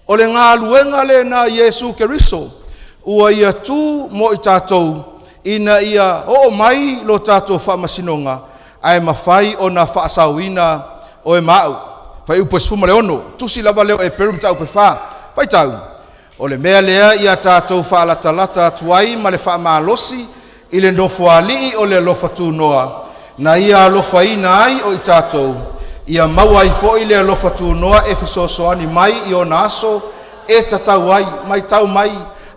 o le ngā luenga le na Yesu Keriso ua ia tu mo i tātou ina ia o mai lo tātou whaamasinonga ai mawhai o na whaasawina o e mau whai upo sfuma le ono tusi lava leo e perum tau pe wha whai tau o le mea lea ia tātou whaalatalata tuai ma le whaamalosi i le nofo alii o le alofa tūnoa na ia alofa ina ai o i tātou ia maua i fo i le alofa tūnoa e fisosoani mai i o naso e tatau ai mai tau mai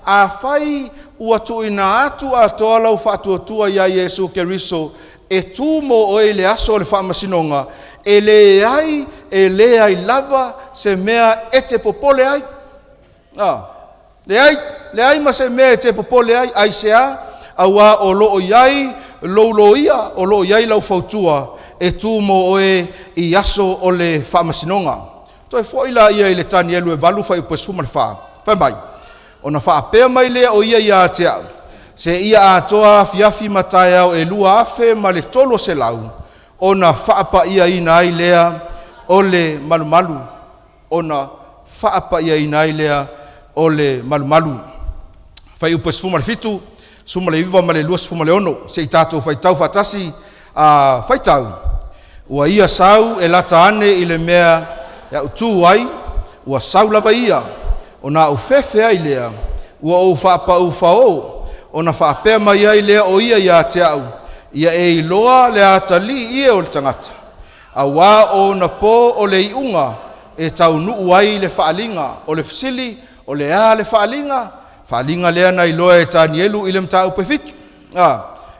a whai ua tuina atu a toa lau whaatuatua ia Yesu Keriso e tūmo o e le aso o le whaamasinonga e le ai lava se mea e te popole ai le ai ma se mea e te popole ai ai sea aua o loo iai lo ia o loo iai lau fautua e tūmo o e i aso o le whaamasinonga toi foila ia i le tani elu e valu whai upo suma le wha whai mai ona whaapea mai lea o ia te au se ia atoa fiafi matai au e lua afe ma le tolo se lau ona whaapa ia ina ai lea o le malumalu ona whaapa ia ina ai lea o le malumalu whai upo suma le fitu suma le viva ma le lua suma le ono se i tātou whai tau whatasi whai tau ua ia sau e lata ane i le mea ya utu ai ua sau lava ia ona ufefe ai lea ua o whaapa ufao ona whaapea mai ai lea o ia te au ia e iloa le atali ia o le tangata a wā o na po o le iunga e tau nuu ai le whaalinga o le fisili o le le whaalinga lea na iloa e tanielu i le mta upe fitu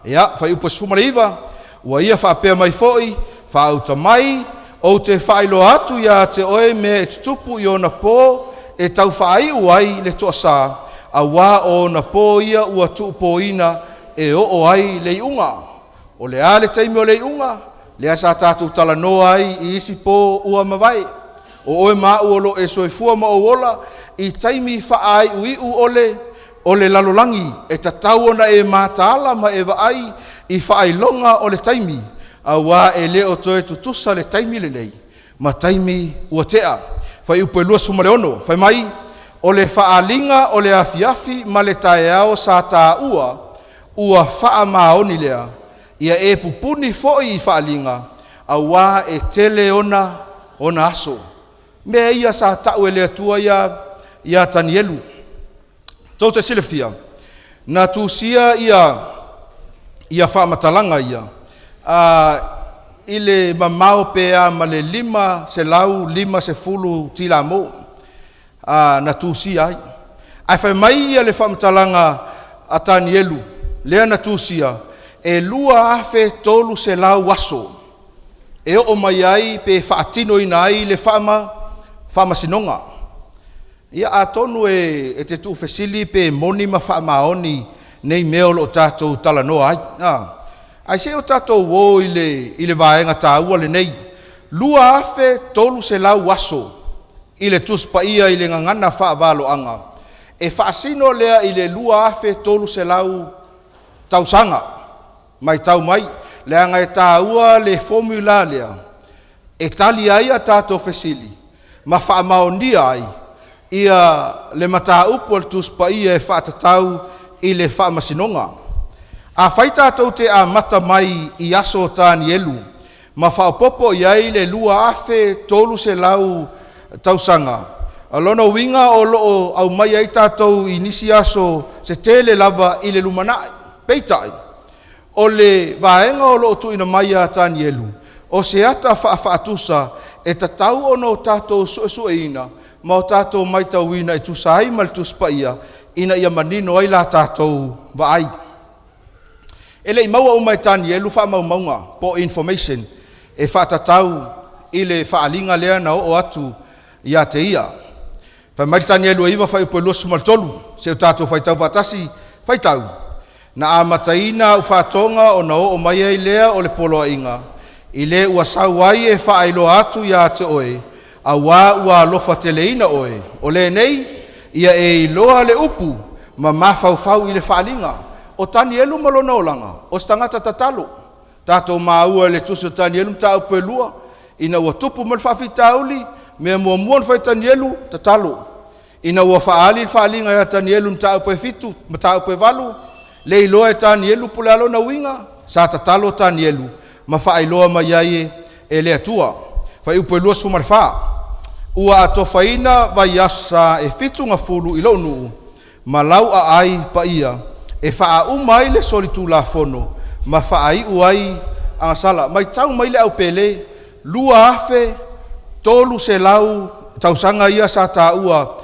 ia whai upo sfumare iwa ua ia whaapea mai foi whaauta mai o te whailo atu ia te oe me e tutupu i o na po e tau whaai uai le toa sa a wā o na po ia ua tuupo ina e o ai le iunga o le ale taimi o le iunga le asa tātou tala noa ai i isi po ua mawai o oe maa uolo e soifua ma o wola i taimi whaai uiu o le lalolangi e tatau ona e mātaala ma e waai i whaai longa o le taimi a wā e leo toe tutusa le taimi le nei ma taimi ua tea whai upo e lua suma le ono whai mai o le whaalinga o le afiafi ma le taeao sa tā ua ua faa maoni lea ia e pupuni foi i faalinga awa e tele ona aso me ia sa tau ele tua ia Tanielu tau te silefia na tusia ia faa matalanga ia ile mamao pea male 5 se lau 5 se fulu tila mo na tusia ai fai mai ia le faa matalanga a Tanielu lea na tusia e lua afe tolu se lau waso e o mai ai pe faatino ina ai le fama sinonga ia atonu e te tu fesili pe moni ma fama oni nei meo lo tato tala no ai ai se o tato wo ile vaenga taua le nei lua afe tolu se lau waso ile tuspa ia ile ngangana fa valo anga e faasino lea ile lua afe tolu se lau tausanga mai tau mai le anga e taua le formula lea e tali ai a tato fesili ma fa maonia ai ia le mata upu al tuspa ia e fa tatau i le fa masinonga a faita tau te a mata mai i aso Tanielu ma fa popo ia le lua afe tolu se lau tausanga alona winga o lo au mai ai tatou inisi aso se tele lava i le lumana peitai o le vaenga o lo tu ina mai a Tanielu o se ata faatusa e tatau ono tatou suesueina ma o tatou mai tauina e tusai mal tuspaia ina ia manino ai la tatou vaai ele maua o mai Tanielu fa maunga po information e fatatau ile faalinga lea na o atu ia te ia fa mai Tanielu iva fa upelo sumal tolu se tatou faitau fatasi faitau na amataina ufatonga o na o mai ai lea o le polo inga ile ua sauai e whaelo atu ia te oe a ua lofa teleina oe o le nei ia e iloa le upu ma mafau ile whaalinga o Tanielu malona o langa o stangata tatalo tato maua le tuso Tanielu mta upelua ina ua tupu mal whawhitauli mea muamuan whai Tanielu tatalo ina ua whaali whaalinga ia Tanielu mta upe fitu mta upe valu le iloa e Tanielu pule alo na winga sa tatalo Tanielu ma fa iloa mai ai e le atua fa upe lua sumar fa ua atofaina vai asa e fitu nga fulu ilo nu ma lau a ai pa ia e fa umai le solitu la fono ma fa ai uai anga sala mai tau mai le au pele lua afe tolu se lau tausanga ia sa ta ua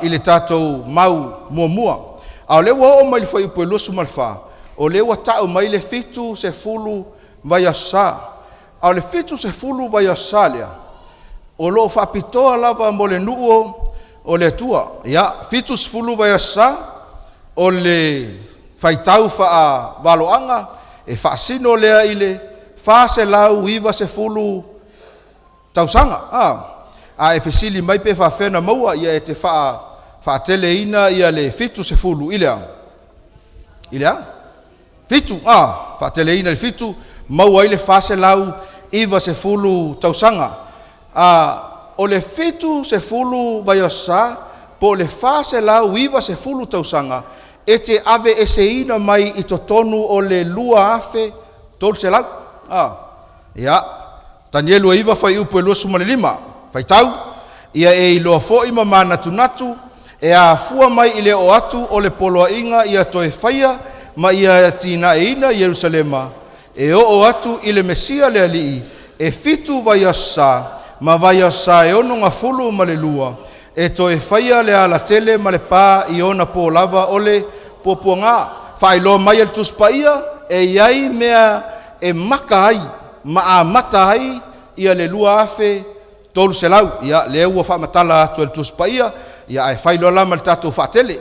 ile tatou mau muamua au le wo mai le fa upe lua sumar fa o le wa tau mai le fitu se fulu vai asa au le fitu se fulu vai asa lea o lo fa pitoa lava mo le nuo o le tua ia fitu se fulu vai asa o le faitau fa valoanga e fa sino lea ile fa se lau iva se fulu tausanga a e fesili mai pe fa fena maua ia e te fa teleina ia le fitu se fulu ile fitu fa teleina le fitu mau ai le fase lau iva se fulu tausanga o le fitu se fulu vaiosa po le fase lau iva se fulu tausanga e te ave eseina mai i totonu o le lua afe tolu se lau ia Tanielu iva fai upu e lua sumale 5 fai tau ia e iloa fo ima mana tunatu e a fua mai ile o atu o le poloa inga ia toe faia ma ia tina e ina Yerusalema e o atu ile Mesia le alii e fitu vaiasa ma vaiasa e ono nga fulu ma le lua e toe faia le ala tele ma le pā i ona po lava ole puapuanga whailo mai al tuspaia e iai mea e maka ai ma a mata ai ia le lua afe tolu se lau ia le ua whamatala atu al tuspaia ia e whailo lama le tatou whaatele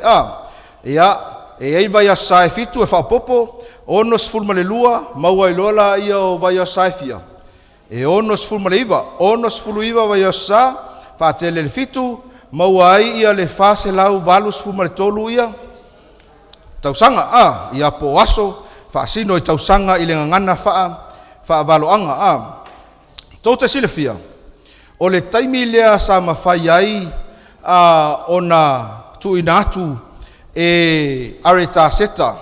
ia e ei vaiasa e fitu e whapopo ono sfulma le lua maua ilola ia o vai saifia e ono sfulma le iva ono sfulu iva vai sa fa tele le fitu maua ai ia le fase lau valu sfulma le tolu ia tausanga ia po aso fa sino i tausanga i le ngana fa valo anga tota silefia o le taimi lea sa mafai ai ona tu inatu e areta seta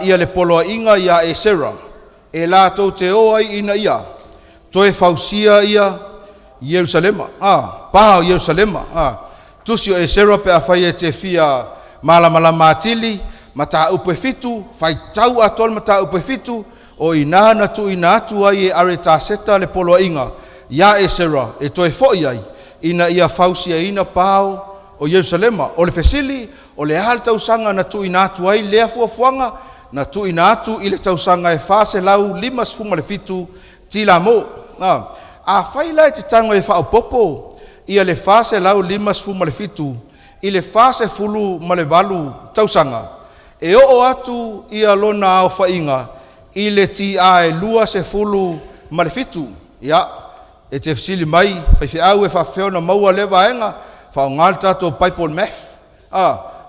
ia le poloa inga ia e sera, e la tau te oai ina ia, toe fausia ia Yerusalema, paha Yerusalema, tusi o e sera pe a whai e te fia malama atili, mata upe fitu, whai tau atol mata upe fitu, o ina na tu ina atu ai e are ta seta le poloa inga, ia e sera, e toe foi ai, ina ia fausia ina pao o Yerusalema, o le fesili, o le hal tausanga na tu ina atu ai lea fuafuanga, na tu ina atu i le tausanga e fase lau 5 le fitu tila mo. A whaila e te tango e whao popo, ia le fase lau 5 le fitu, i le fase fulu ma le valu tausanga. E o atu ia lona au whainga, i le ti a e lua se fulu ma le fitu. Ia, e te fisili mai, whaifi au e whawheo na maua lewa enga, whao ngalta to Bible math.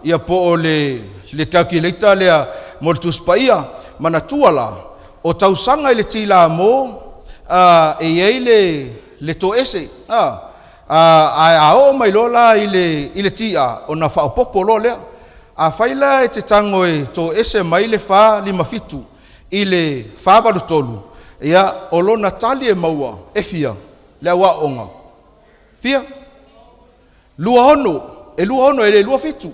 Ia po o le calculator lea mo le tuspaia, mana tuala, o tausanga i le tila mo, e iei le to ese, a o mai lola i le tia, o na whao popo lo lea, a whaila e te tango e to ese mai le wha 5 fitu, i le wha tolu, ia o lona tali e maua, e fia, lea wa onga, fia, lua hono e le lua fitu,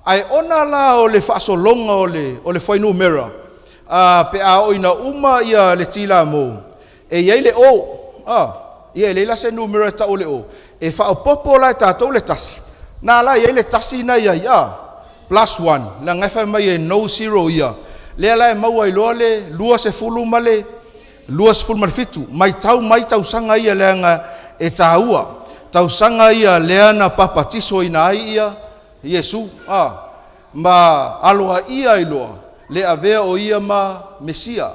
ai ona la o le whaasolonga o le whainu mera, pe a o ina uma ia le tila mo, e iei le o, ia le la se numera ta o le o, e whaopopo la e tātou le tasi, nā la iei le tasi na ia, +1, la ngaifa mai e no zero ia, lea la e maua i loa le, lua se fulu ma le fitu, mai tau sanga ia leanga e tāua, tau sanga ia lea na papatiso ina ai ia, Yesu, ma aloha ia iloa, le avea o ia ma Mesia,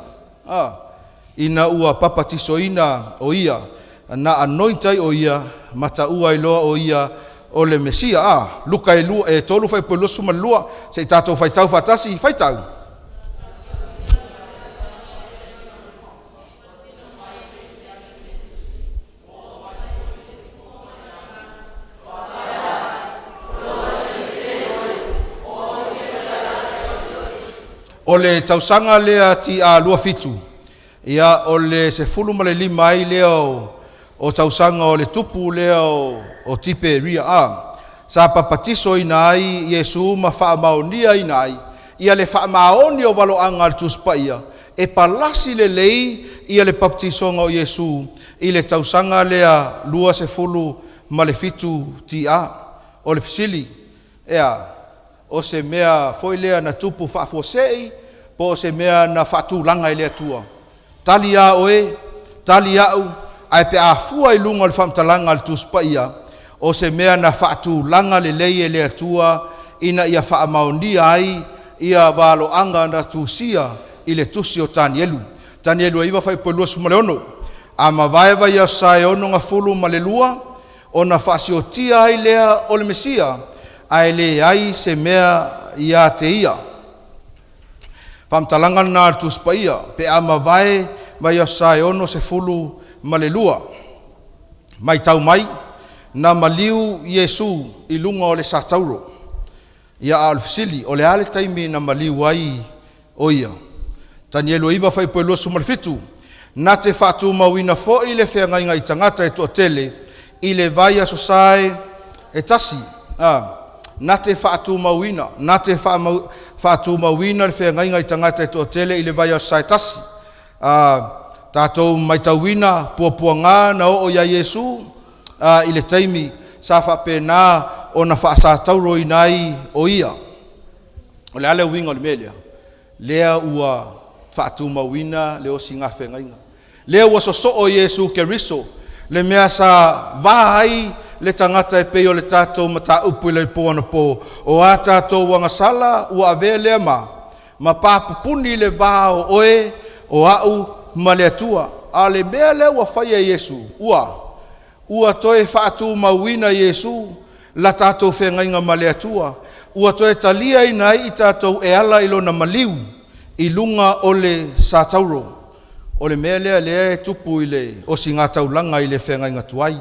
ina ua papatiso ina o ia, na anointai o ia, mata ua iloa o ia, o le Mesia, luka e lua, e tolu fai pelosu ma lua, se tato fai tau fatasi, fai tau. O le tausanga lea ti a lua fitu, ia o le se fulu ma le 5 ai lea o tausanga o le tupu lea o tipe ria sa papatiso ina ai Yesu ma wha maonia ina ai, ia le wha maoni o walo anga al tuspa ia, e palasi le lei ia le papatisonga o Yesu, i le tausanga lea lua se fulu ma le fitu ti o le fisili, o se mea foi lea na tupu whaafosei, po se mea na whaatulanga i lea tua. Tali a oe, tali au, ai pe a fua i lunga le whamtalanga al tuspa ia, o se mea na whaatulanga le lei e lea tua, ina ia whaamaonia ai, ia walo anga na tusia i le tusi o Tanielu. Tanielu iwa whai poilua sumaleono, a mawaewa ia sae ono nga fulu malelua, o na whasiotia ai lea o le Mesia, ai le ai se mea ia te ia. Whamtalanga na tuspa ia, pe a mawae ia sae ono se fulu malelua. Mai tau mai, na maliu Yesu i lunga o le satauro. Ia a alfisili, o le ale taimi na maliu ai o ia. Tanielu iwa whai poilua sumalfitu, na te whatu mawina fo i le whenga i tangata e tuatele, i le vai aso sae e tasi. Na te whatu mawina, na te whatu mawina le whenga i tangata e tuatele, i le vai aso sae tasi. Tātou mai tauina puapua ngā na o ia Yesu, i le taimi sa whape nā o na whaasatauro i nai o ia. O le ale winga o le melia, lea ua whaatu mawina le o singa whengainga. Lea ua soso o Yesu Keriso, le mea sa vahai le tangata e peo le tātou mata upu le poana po, o a tātou wangasala ua ave lea ma pāpupuni le vaha o oe, o au ma le atua. A le mea lea ua whaia Yesu, ua toe whaatu mawina Yesu, la tātou whengainga ma le atua, ua toe talia i nai i tātou e ala ilo na maliu, i lunga o le sātauro, o le mea lea e tupu i le o si ngā taulanga i le whengainga tuai.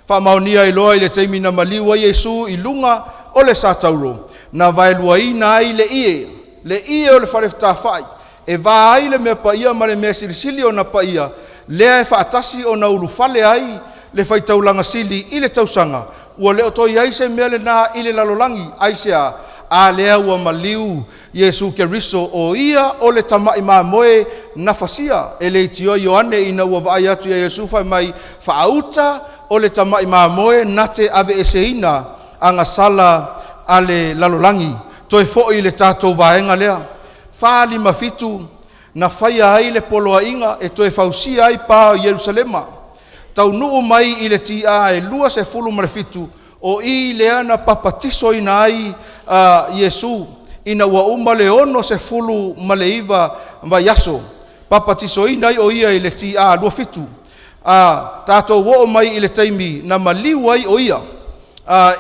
Whamaunia i loa i le teimi na maliu a Yesu i lunga o le sātauro, na vaelua i nai le ia o le whare whai, e vā ai le mea paia ma le mea sirisili o na paia, lea e whaatasi o na ulu whale ai, le whai taulanga sili i le tausanga, ua le oto iai se mea le nā i le lalolangi, ai sea, a lea ua maliu Yesu Keriso o ia o le tamai mā moe na fasia, e le tio Ioane ina ua vaai atu ia Yesu whai mai whaauta o le tamai mā moe na te ave eseina anga sala a le lalolangi, toi fo'i le tātou vaenga lea, whaali mafitu na whaia ai le poloa inga e toi fausia ai pā o Yerusalema, tau nuu mai i le tia e lua se fulu marefitu o i le ana papatiso ina ai Yesu ina ua uma le ono se fulu maleiva va yaso papatiso ina ai o ia i le tia lua fitu tātou wo mai i le taimi na maliu ai o ia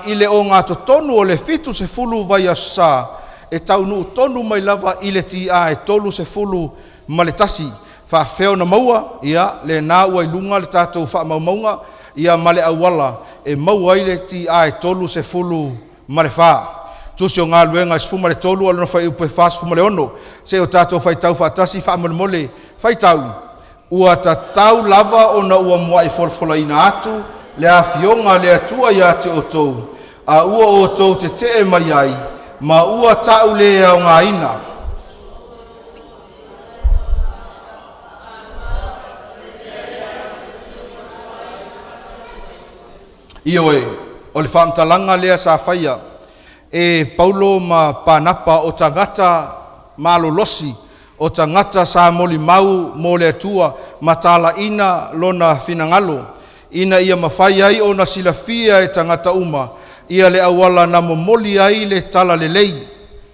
i le o ngā tonu o le fitu se fulu va yasa e tau nuu tonu mai lava i le tia e tolu se fulu maletasi fa feo na maua ia le na ua ilunga le tātou wha maumaunga ia male awala e maua i le ti ai tolu se fulu male wha tusi o ngā luenga i sfuma le tolu alona whai upe wha sfuma le ono se o tātou whai tau whaatasi wha mole mole whai tau ua ta tau lava o na ua mua i folfola ina atu le a fionga le atua ia te o tou a ua o tou te te mai ai ma ua tau le au ngā ina Io o le whaamtalanga lea sa whaia e Paulo ma panapa o tangata malolosi o tangata sa moli mau mo le atua matala ina lona finangalo ina ia mawhai ai o na silafia e tangata uma ia le awala na momoli ai le tala le lei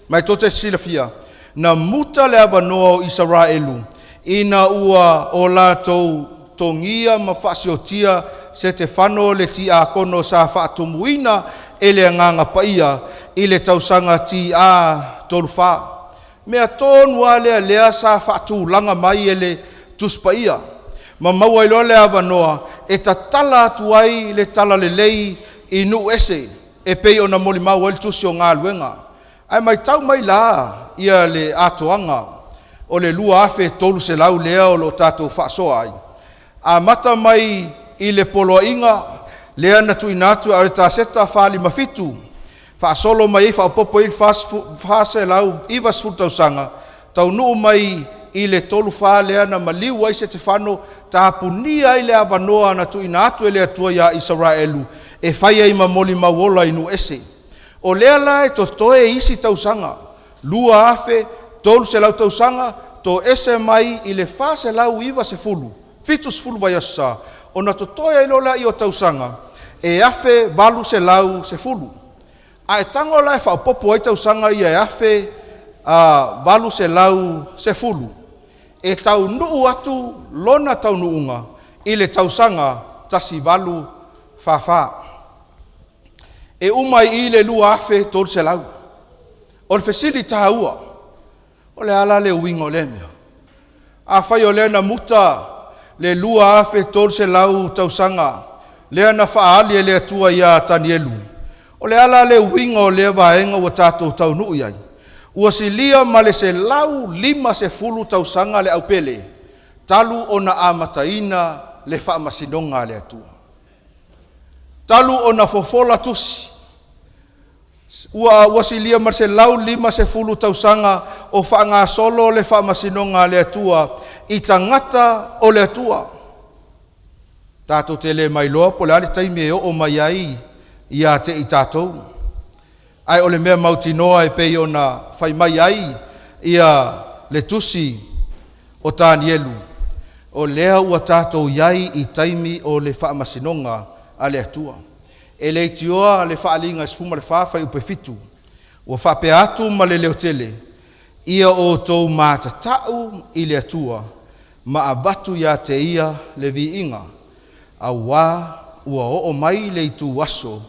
mai tote silafia na muta le avanoa o Israelu ina ua o lātou tongia mawhasiotia se te whano le ti a kono sa whaatumuina e le nganga paia i le tausanga ti a tolwha. Mea tōnua lea sa whaatulanga mai e le tuspaia. Ma maua ilo le avanoa e ta tala atu ai le tala le lei i nu ese e pei o na moli maua ili tusi o ngā luenga. Ai mai tau mai la ia le atoanga o le lua afe tolu se lau lea o lo tātou whaasoa ai. A mata mai i le polo inga lea na tu inatu a reta seta whaali mafitu whaasolo mai wha popo i whaase lau i wasfutau sanga tau nuu mai i le tolu wha lea na maliu ai se te whano ta punia i le avanoa na tu inatu e lea tua ia Israelu e whaia i mamoli mawola inu ese o lea la e to toe isi tau sanga lua afe tolu se lau tau sanga to ese mai i le whaase lau iwa se fulu fitus fulu vai asa o na totoia i lola i o tausanga e afe valu se lau se fulu. A e tango la e whaopopo ai tausanga i e afe valu se lau se fulu. E tau nuu atu lona tau nuunga i le tausanga tasi valu whawha. E umai i le lua afe tolu se lau. O le fesili tahaua. O le ala le uingo le mea. A whai o le na muta le lua afe tol se lau tausanga le ana faali le atua ia tanielu o le ala le wingo le vaenga o tatou tau nuu iai ua silia ma le se lau lima se fulu tausanga le aupele talu ona amataina le faamasinonga le atua talu ona fofola tusi ua silia ma se lau lima se fulu tausanga o faanga solo le faamasinonga le atua i tangata o le atua. Tātou te le mai loa, po le ale taimi e o mai ai ia te i tātou. Ai o le mea mautinoa e pei o na whai mai ai ia le tusi o tānielu. O lea ua tātou iai i taimi o le whaamasinonga a le atua. E le itioa le whaalinga sfuma le whawhai upe fitu. Ua whape atu ma le leo tele. Ia o tau mātatau i le atua, ma avatu ia te ia le vi inga, a wā ua o mai le itu waso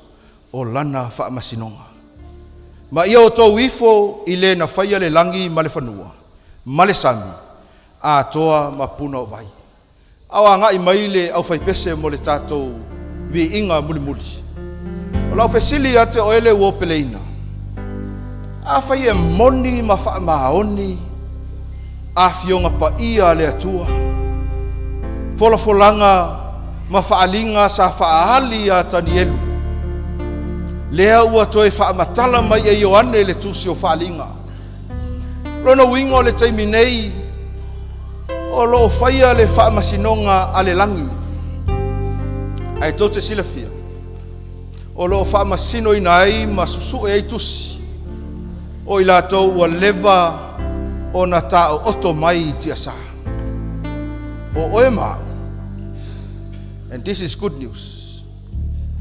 o lana whaamasinonga. Ma ia o tau ifo i le na whaia le langi ma le whanua, ma le sami, a toa ma puna o vai. Awa ngai mai le au whaipese mo le tātou vi inga muli muli. O lau fesili ate o ele uopeleina. A whai e moni ma wha maoni. A fionga pa ia le atua. Folanga ma whaalinga sa whaali a Tanielu. Lea ua toe whaamatala mai e Ioane le tusi o whaalinga. Rona wingo le taimi nei. O lo whaia le whaamasinonga a le langi. Ai tote silafia. O lo whaamasino ina ai ma susu e ai tusi. O ila tau ua leva o na tao oto mai tiasa. O oe maa. And this is good news.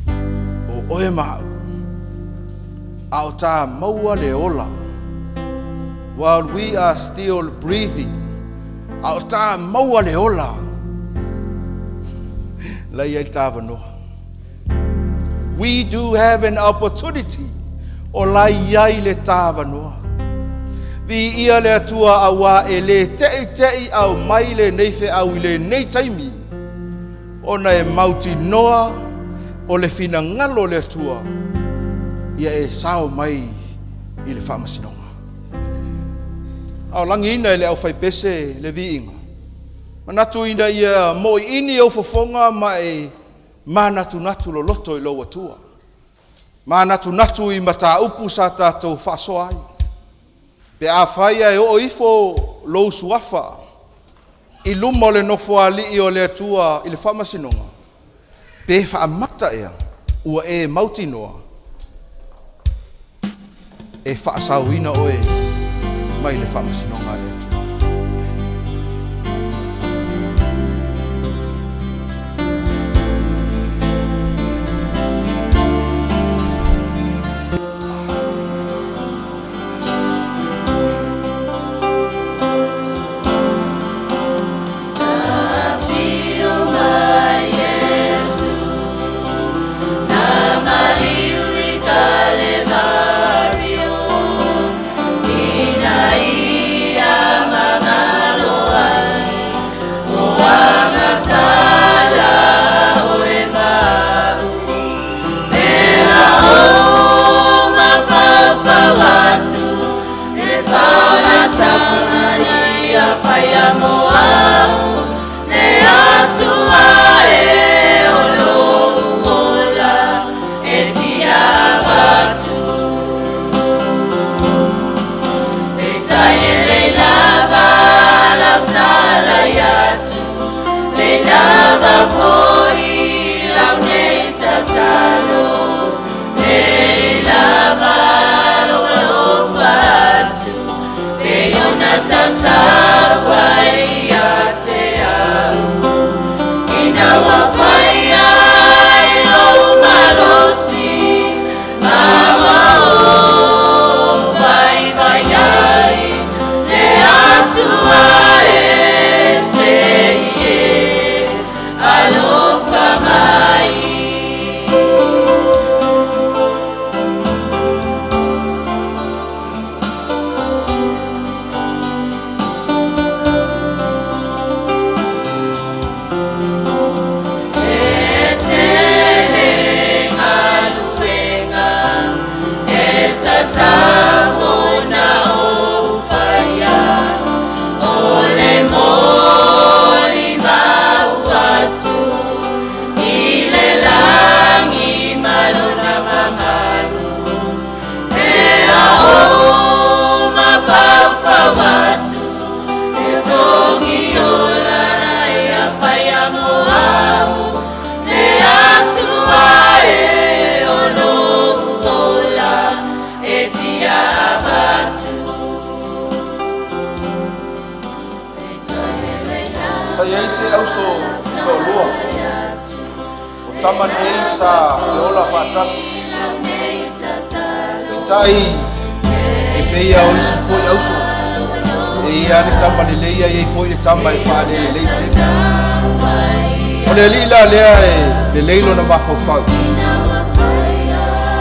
O oe maa. Ao tā maua le ola. While we are still breathing. Ao tā maua le ola. Lai ai tā wanoa. We do have an opportunity. O lai ai le tā wanoa. Vi ia le atua awa e le tei au mai le neife au i le nei taimi. Ona e mauti noa o le fina ngalo le atua. Ia e sao mai i le whamasinonga. Au langi ina e le au whaipese le viinga. Manatu ina ia mo i ini au fofonga ma e manatu natu lo loto i lo atua. Manatu natu i mata upu sa tātou whaso ai. Pe a whaia e o ifo lo suafa. I lumo le nofo ali i o le atua i le whamasinonga. Pe whaamata ea ua e mauti noa. E whaasauina oe mai le whamasinonga le atua.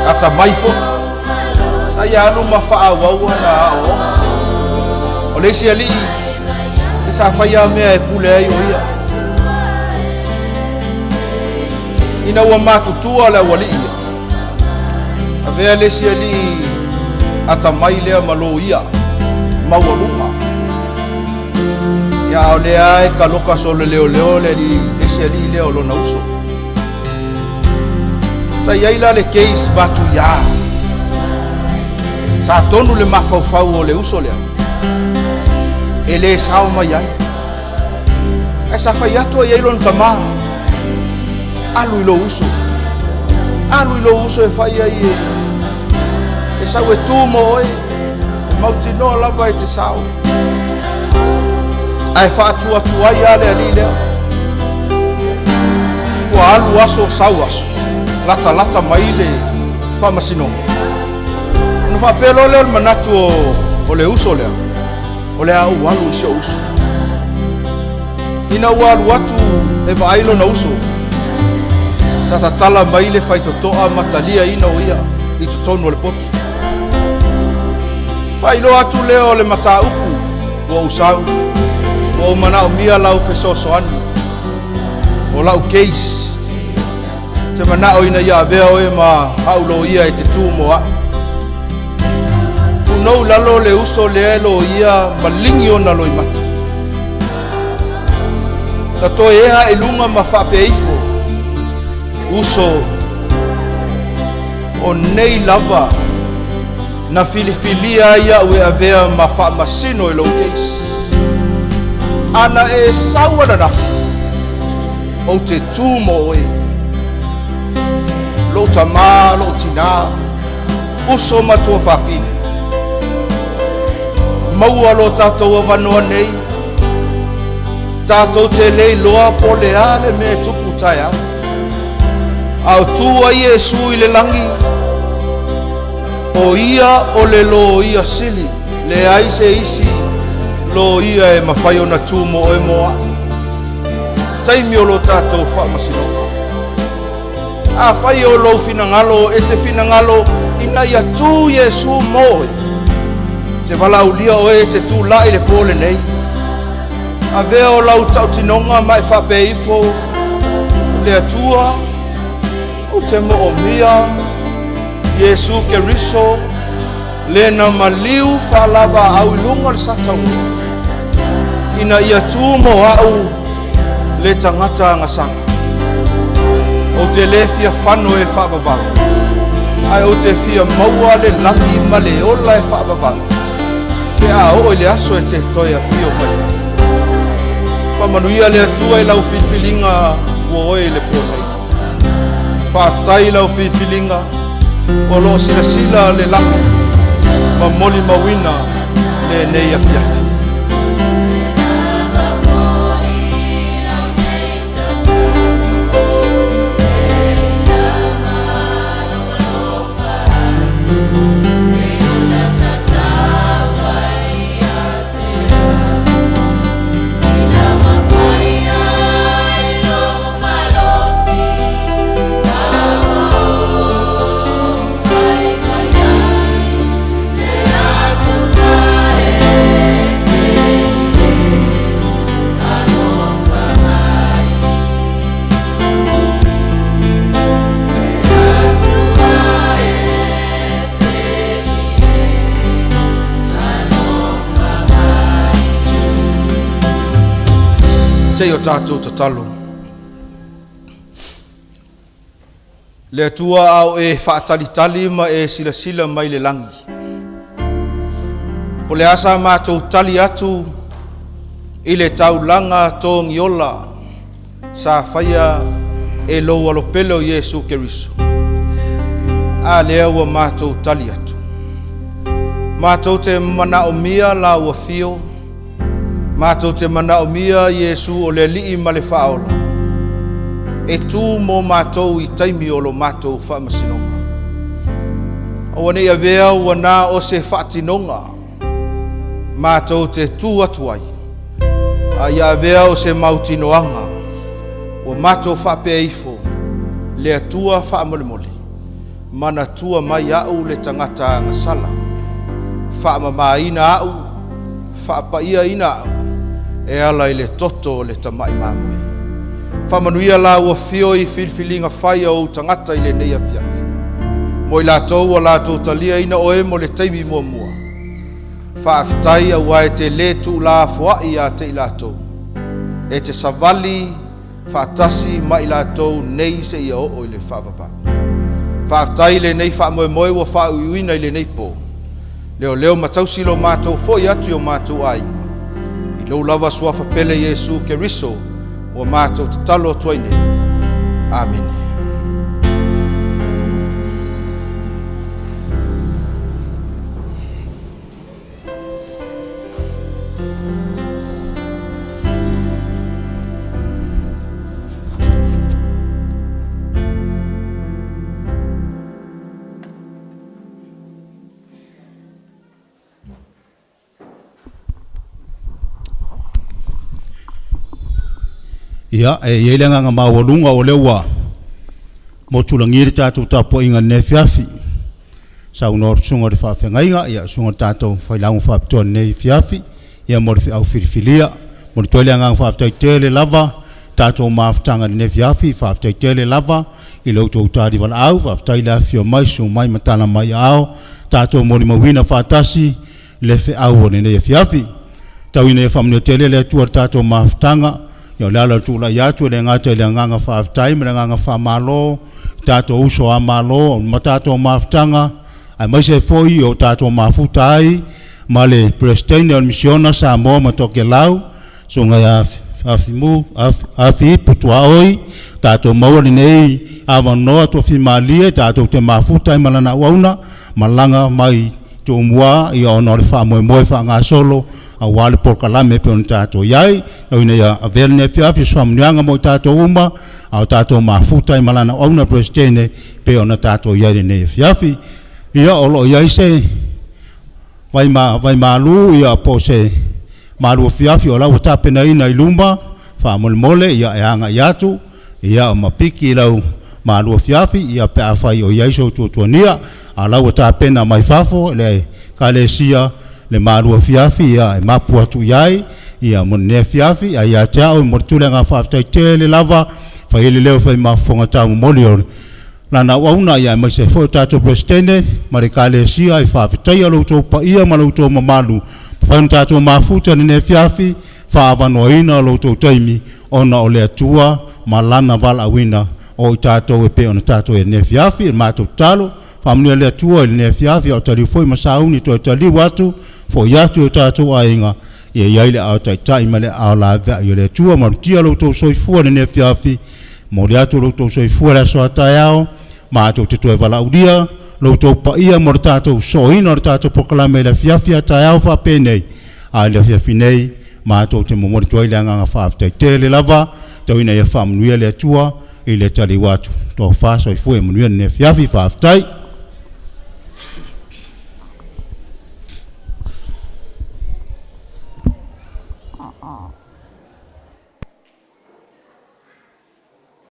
Ata maifo saya alu mafaa wawa na o le si ali sa faya me e pule ai oia ina wa matutua la wali ave le si ali ata mai lea malo ia maualunga ia o lea e kaloka so le leo le se ali leo lona uso sa iaila le case batu ia sa tonu le mafaufau o le uso lea e le sao mai ai e sa fai atu e ilon tama alu ilo uso e fai ai e sau e tumo e mautino lava e te sao ai fatu atu ai ale ali lea kua alu aso sau aso lata mai le whamasino no whapelo leo manatu o le uso lea o le au alu isio uso ina walu atu e vailo na uso sa tatala mai le whaitotoa matalia ina o ia i tutonu o le potu whailo atu leo le mata uku o usau o mana o mia lau fesosoani o lau case te mana o ina ia veo e ma haulo ia e te tumo a unou lalo le uso le elo ia malingi o na loi mata na to ea e lunga ma whapeifo uso o nei lava na filifilia ia ue avea ma whamasino e lo case ana e saua na nafu o te tumo e lo tama, lo tina uso matua whawhine maua lo tātou avanoa nei tātou te lei loa po le ale me tupu tai au au tua Iesu i le langi o ia o le lo ia sili le aise isi lo ia e mawhai o na tumo o e moa taimi o lo tātou whamasino a whai o lo finangalo e te finangalo ina ia tū Iesu moe te walau lia o e te tū lai le pole nei a vea o lau tau tinonga mai whapeifo le atua o te mo o mia Iesu Keriso le na maliu whalava au ilunga le satau ina ia tū mo au le tangata ngasanga o te le fia whano e whababang ai o te fia maua le langi ma le ola e whababang pe a o le aso e te toia fio mai whamanuia le atua i lau whiwhilinga ua oe le pōnei whātai lau whiwhilinga o lo sila le langi ma moli mawina le nei a fiafi o tātou tatalo le atua au e whaatalitali ma e sila mai le langi po le asa mātou tali atu i le taulanga tō ngiola sa whaia e lo alopele o Iesu Keriso a lea ua mātou tali atu mātou te mana o mia la ua fio mātou te mana o mia Iesu o le lii ma le whaola e tū mō mātou i taimi o lo mātou whaamasinonga o wane ia vea wana o se whaatinonga mātou te tū atu ai a ia vea o se mautinoanga o mātou whapea ifo le atua whaamolemole mana tua mai au le tangata ngasala whaamamaina au whaapaia ina au e ala i le toto le tamai mamui whamanuia la ua fio i filfilinga whai au tangata i le neia fiafi mo i lātou o lātou talia ina o e mo le taimi mua mua. Whaafitai au wae te le tu la fuai a te i lātou. E te savali whaatasi ma i lātou nei se ia o i le whaapapa. Whaafitai le nei whaamoe moe wa whaauiwina i le nei po. Leo matausi lo mātou foi atu o mātou ai. I lo lava suafa pele Yesu Keriso o mātou tatalo tuaine. Amen. Ia, e lenga nga mawalunga o lewa. Mo tulangiri tātou tapo inga nefiafi. Sa unor sunga de whawhengainga, ia sunga tātou whailangu whapitoa nefiafi. Ia morifi au whirifilia. Mori toile anga whapitoi tele lava. Tātou maafutanga nefiafi, whapitoi tele lava. I lautou tāri wala au, whapitoi lafi o mai, su mai matana mai au. Tātou mori mawina whatasi, lefe au o nefiafi. Tau ina e whamnio tele le tuar tātou maafutanga. Yo lala tula yatu le ngata le nganga fa time le nganga fa malo tato uso a malo matato maftanga ai mai se foi o tato mafutai male prestene on missiona Samoa Mo Keriso so nga afimu afi putua oi tato mawali nei avano to fi malie tato te mafutai malana wauna malanga mai to mua i ono le fa mo fa nga solo a wale por kalame pe on tato yai o ina ya averne fiafi swamnyanga mo tato uma au tato mafuta malana ona prestene pe on tato yai ne fiafi ia olo yai se vai malu ia pose malu fiafi ola uta pena ina ilumba fa mole ia anga yatu ia mapiki lau malu fiafi ia pe afai o yai so tutonia ala uta pena mai fafo le kalesia le malu fiafi ia mapua tu yai ia monne fiafi ia tau mortule nga faftai tele lava fa ile leo fa mafonga tamu molior lana wauna ia mai se fo tato prestene marikale sia i faftai alo to pa ia malu to mamalu fa tato mafuta ne fiafi fa avanoina lo to taimi ona ole tua malana vala wina o tato e pe ona tato e ne fiafi mato talo famnia le tua ne fiafi o tali foi masauni to tali watu fo yatu tato ainga ia yaile au tai male au la va le tua martia lo to soifua ne fiafi moriato lo to soifua la so tayao ma to te vala udia lo to pa ia mortato soina tato proclame la fiafi tayao fa pene a le fiafi nei ma to te mo to ile nga fa tele lava to ina ya fam nuia le tua ile tali watu to fa soifua mo ne fiafi fa tai